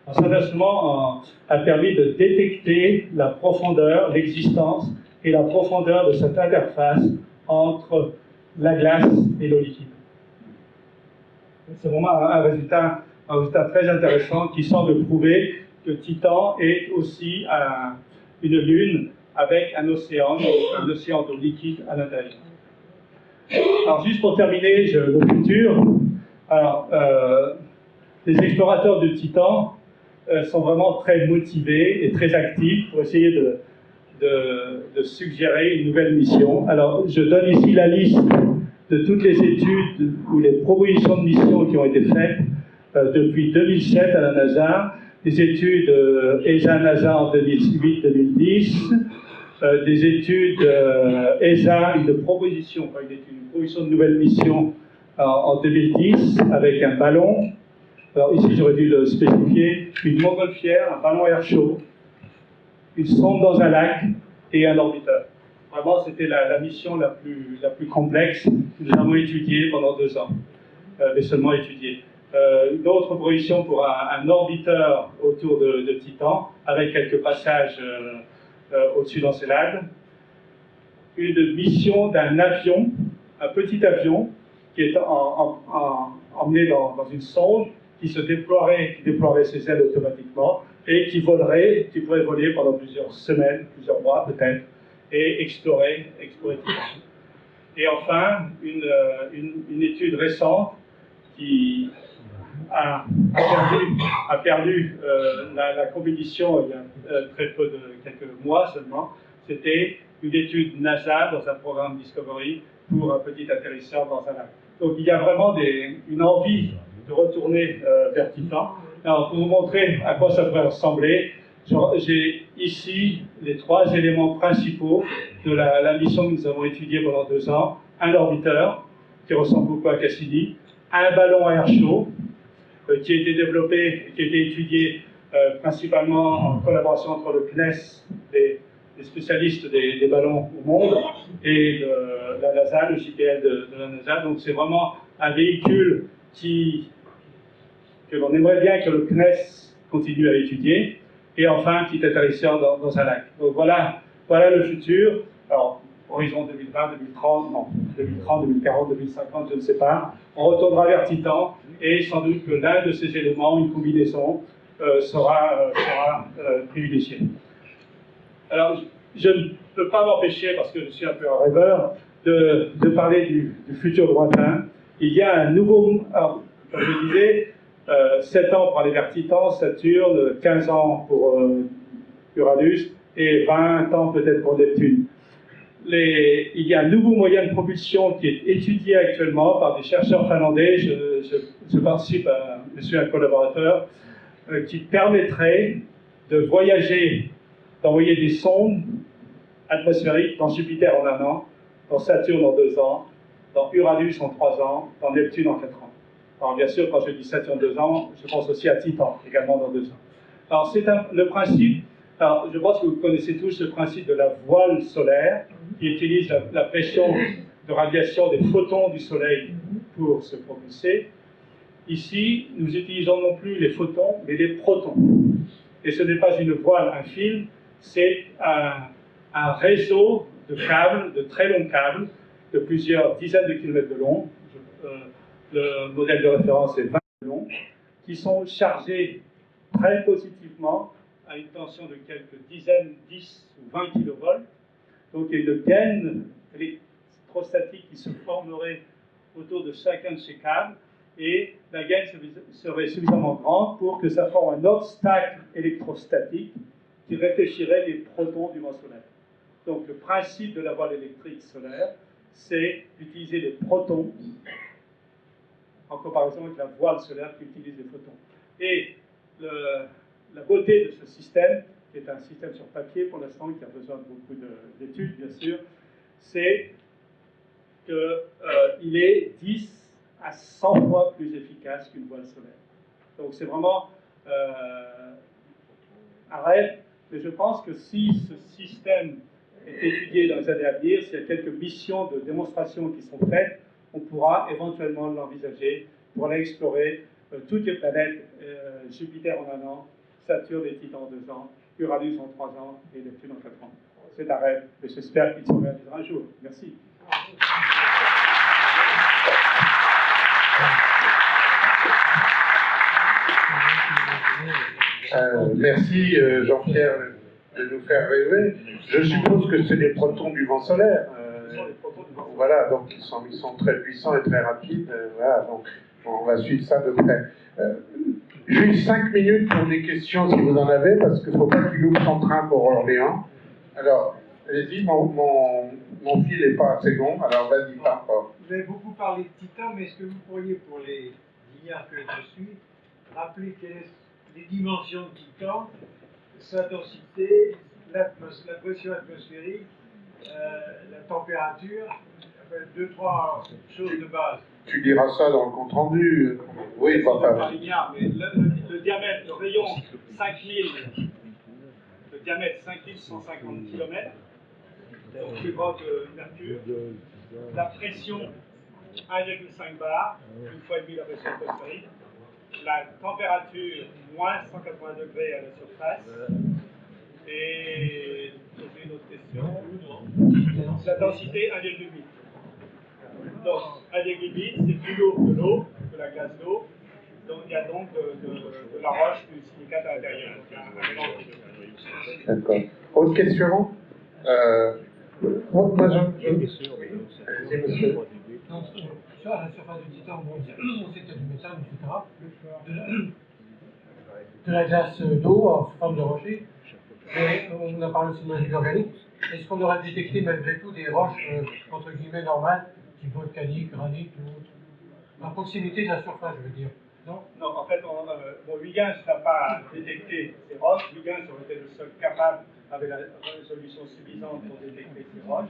Alors, cet instrument a permis de détecter la profondeur, l'existence et la profondeur de cette interface entre la glace et l'eau liquide. C'est vraiment un résultat très intéressant qui semble prouver que Titan est aussi une lune avec un océan d'eau liquide à l'intérieur. Alors juste pour terminer, le futur. Alors, les explorateurs de Titan sont vraiment très motivés et très actifs pour essayer de suggérer une nouvelle mission. Alors, je donne ici la liste de toutes les études ou les propositions de mission qui ont été faites depuis 2007 à la NASA, des études ESA-NASA en 2008-2010, des études ESA, une proposition de nouvelle mission en 2010 avec un ballon. Alors ici, j'aurais dû le spécifier, une montgolfière, un ballon air chaud, une sonde dans un lac et un orbiteur. Vraiment, c'était la mission la plus complexe que nous avons étudiée pendant 2 ans, mais seulement étudiée. Une autre proposition pour un orbiteur autour de Titan, avec quelques passages au-dessus d'Encelade. Une mission d'un avion, un petit avion, qui est emmené dans une sonde, qui déploierait ses ailes automatiquement et qui pourrait voler pendant plusieurs semaines, plusieurs mois peut-être, et explorer Titan. Et enfin, une étude récente qui a perdu la compétition il y a quelques mois seulement. C'était une étude NASA dans un programme Discovery pour un petit atterrisseur dans un lac. Donc il y a vraiment une envie de retourner vers Titan. Alors pour vous montrer à quoi ça pourrait ressembler, J'ai ici les 3 éléments principaux de la mission que nous avons étudiée pendant 2 ans. Un orbiteur, qui ressemble beaucoup à Cassini, un ballon à air chaud, qui a été développé, qui a été étudié principalement en collaboration entre le CNES, des spécialistes des ballons au monde, et la NASA, le JPL de la NASA. Donc c'est vraiment un véhicule que l'on aimerait bien que le CNES continue à étudier. Et enfin, un petit atterrisseur dans un lac. Donc voilà le futur. Alors, horizon 2020, 2030, non, 2030, 2040, 2050, je ne sais pas. On retournera vers Titan, et sans doute que l'un de ces éléments, une combinaison, sera privilégié. Alors, je ne peux pas m'empêcher, parce que je suis un peu un rêveur, de parler du futur lointain. Il y a un nouveau... Alors, comme je disais, 7 ans pour aller vers Titan, Saturne, 15 ans pour Uranus, et 20 ans peut-être pour Neptune. Il y a un nouveau moyen de propulsion qui est étudié actuellement par des chercheurs finlandais. Je participe je suis un collaborateur, qui permettrait de voyager, d'envoyer des sondes atmosphériques dans Jupiter en 1 an, dans Saturne en 2 ans, dans Uranus en 3 ans, dans Neptune en 4 ans. Alors bien sûr, quand je dis Saturne 2 ans, je pense aussi à Titan, également dans 2 ans. Alors c'est le principe, alors je pense que vous connaissez tous le principe de la voile solaire, qui utilise la pression de radiation des photons du Soleil pour se propulser. Ici, nous utilisons non plus les photons, mais les protons. Et ce n'est pas une voile, un fil, c'est un réseau de câbles, de très longs câbles, de plusieurs dizaines de kilomètres de long. Le modèle de référence est 20 de long, qui sont chargés très positivement à une tension de quelques dizaines, 10 ou 20 kV. Donc il y a une gaine électrostatique qui se formerait autour de chacun de ces câbles, et la gaine serait suffisamment grande pour que ça forme un obstacle électrostatique qui réfléchirait les protons du vent solaire. Donc le principe de la voile électrique solaire, c'est d'utiliser les protons en comparaison avec la voile solaire qui utilise les photons. Et la beauté de ce système, qui est un système sur papier pour l'instant, qui a besoin de beaucoup d'études, bien sûr, c'est qu'il est 10 à 100 fois plus efficace qu'une voile solaire. Donc c'est vraiment un rêve, mais je pense que si ce système est étudié dans les années à venir, s'il y a quelques missions de démonstration qui sont faites, on pourra éventuellement l'envisager pour aller explorer toutes les planètes, Jupiter en 1 an, Saturne et Titan en 2 ans, Uranus en 3 ans et Neptune en 4 ans. C'est un rêve, et j'espère qu'il se réalisera un jour. Merci. Merci Jean-Pierre de nous faire rêver. Je suppose que c'est les protons du vent solaire. Voilà, donc ils sont très puissants et très rapides. Voilà, donc on va suivre ça de près. Juste 5 minutes pour des questions si vous en avez, parce qu'il ne faut pas qu'il loupe son train pour Orléans. Alors, allez-y, mon fil n'est pas assez long, alors vas-y, parle pas. Vous avez beaucoup parlé de Titan, mais est-ce que vous pourriez, pour les milliards que je suis, rappeler quelles sont les dimensions de Titan, sa densité, la pression atmosphérique, la température, enfin, 2-3 choses de base? Tu diras ça dans le compte rendu. Oui, pas linéaire, mais le diamètre, le rayon 5000, le diamètre 5150 km, donc plus grand que Mercure. La pression 1,5 bar, une fois et demie la pression atmosphérique. La température moins 180 degrés à la surface. Et j'ai une autre question. La densité 1,8. Donc 1,8, c'est plus lourd que l'eau, que la glace d'eau. Donc il y a donc de la roche, du silicate à l'intérieur. D'accord. Autre question moi, monsieur. Donc, sur la surface du Titan, on sait qu'il y a du méthane, etc. De la glace d'eau en forme de rocher. Mais on a parlé aussi de molécules organiques. Est-ce qu'on aurait détecté malgré tout des roches, entre guillemets, normales, type volcanique, granite ou autre, à proximité de la surface, je veux dire? Non. Non, en fait, Huygens n'a pas détecté ces roches. Huygens aurait été le seul capable, avec la résolution suffisante pour détecter ces roches.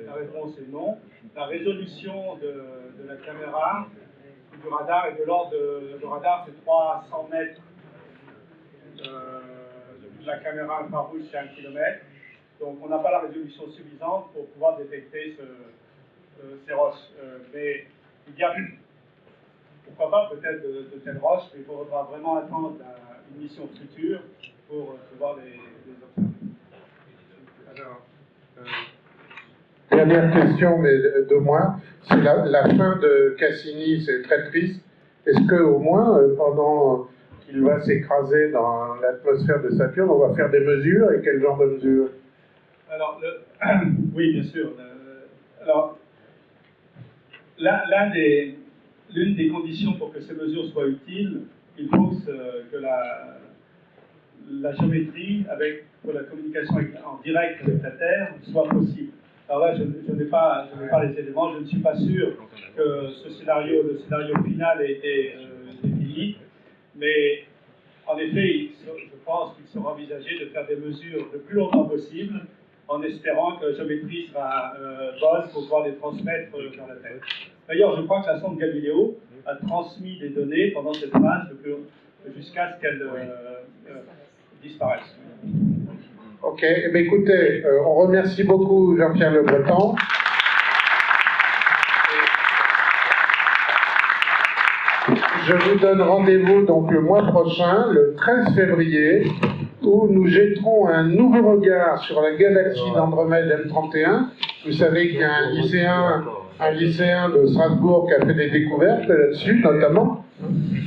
La réponse est non. La résolution de la caméra, du radar, est de l'ordre de... Le radar, c'est 300 mètres. La caméra infrarouge, c'est 1 km. Donc, on n'a pas la résolution suffisante pour pouvoir détecter ces roches. Mais il y a... Pourquoi pas peut-être de telles roches, mais il faudra vraiment attendre une mission future pour pouvoir les observer. Alors, dernière question, mais de moi. C'est la fin de Cassini, c'est très triste. Est-ce qu'au moins, pendant qu'il va s'écraser dans l'atmosphère de Saturne, on va faire des mesures, et quel genre de mesures? Alors, oui, bien sûr. Alors, l'une des conditions pour que ces mesures soient utiles, il faut que la géométrie, pour la communication en direct avec la Terre, soit possible. Alors là, je n'ai pas les éléments, je ne suis pas sûr que le scénario final ait été défini, mais en effet, je pense qu'il sera envisagé de faire des mesures le plus longtemps possible, en espérant que la géométrie sera bonne pour pouvoir les transmettre dans la Terre. D'ailleurs, je crois que la sonde Galileo a transmis des données pendant cette phase jusqu'à ce qu'elle disparaisse. Ok, eh bien, écoutez, on remercie beaucoup Jean-Pierre Le Breton. Je vous donne rendez-vous donc le mois prochain, le 13 février, où nous jetterons un nouveau regard sur la galaxie d'Andromède M31. Vous savez qu'il y a un lycéen de Strasbourg qui a fait des découvertes là-dessus, notamment.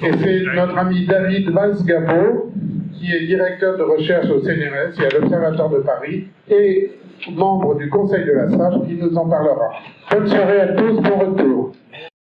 Et c'est notre ami David Valls-Gabo, qui est directeur de recherche au CNRS et à l'Observatoire de Paris, et membre du Conseil de la SAGE, qui nous en parlera. Bonne soirée à tous, bon retour.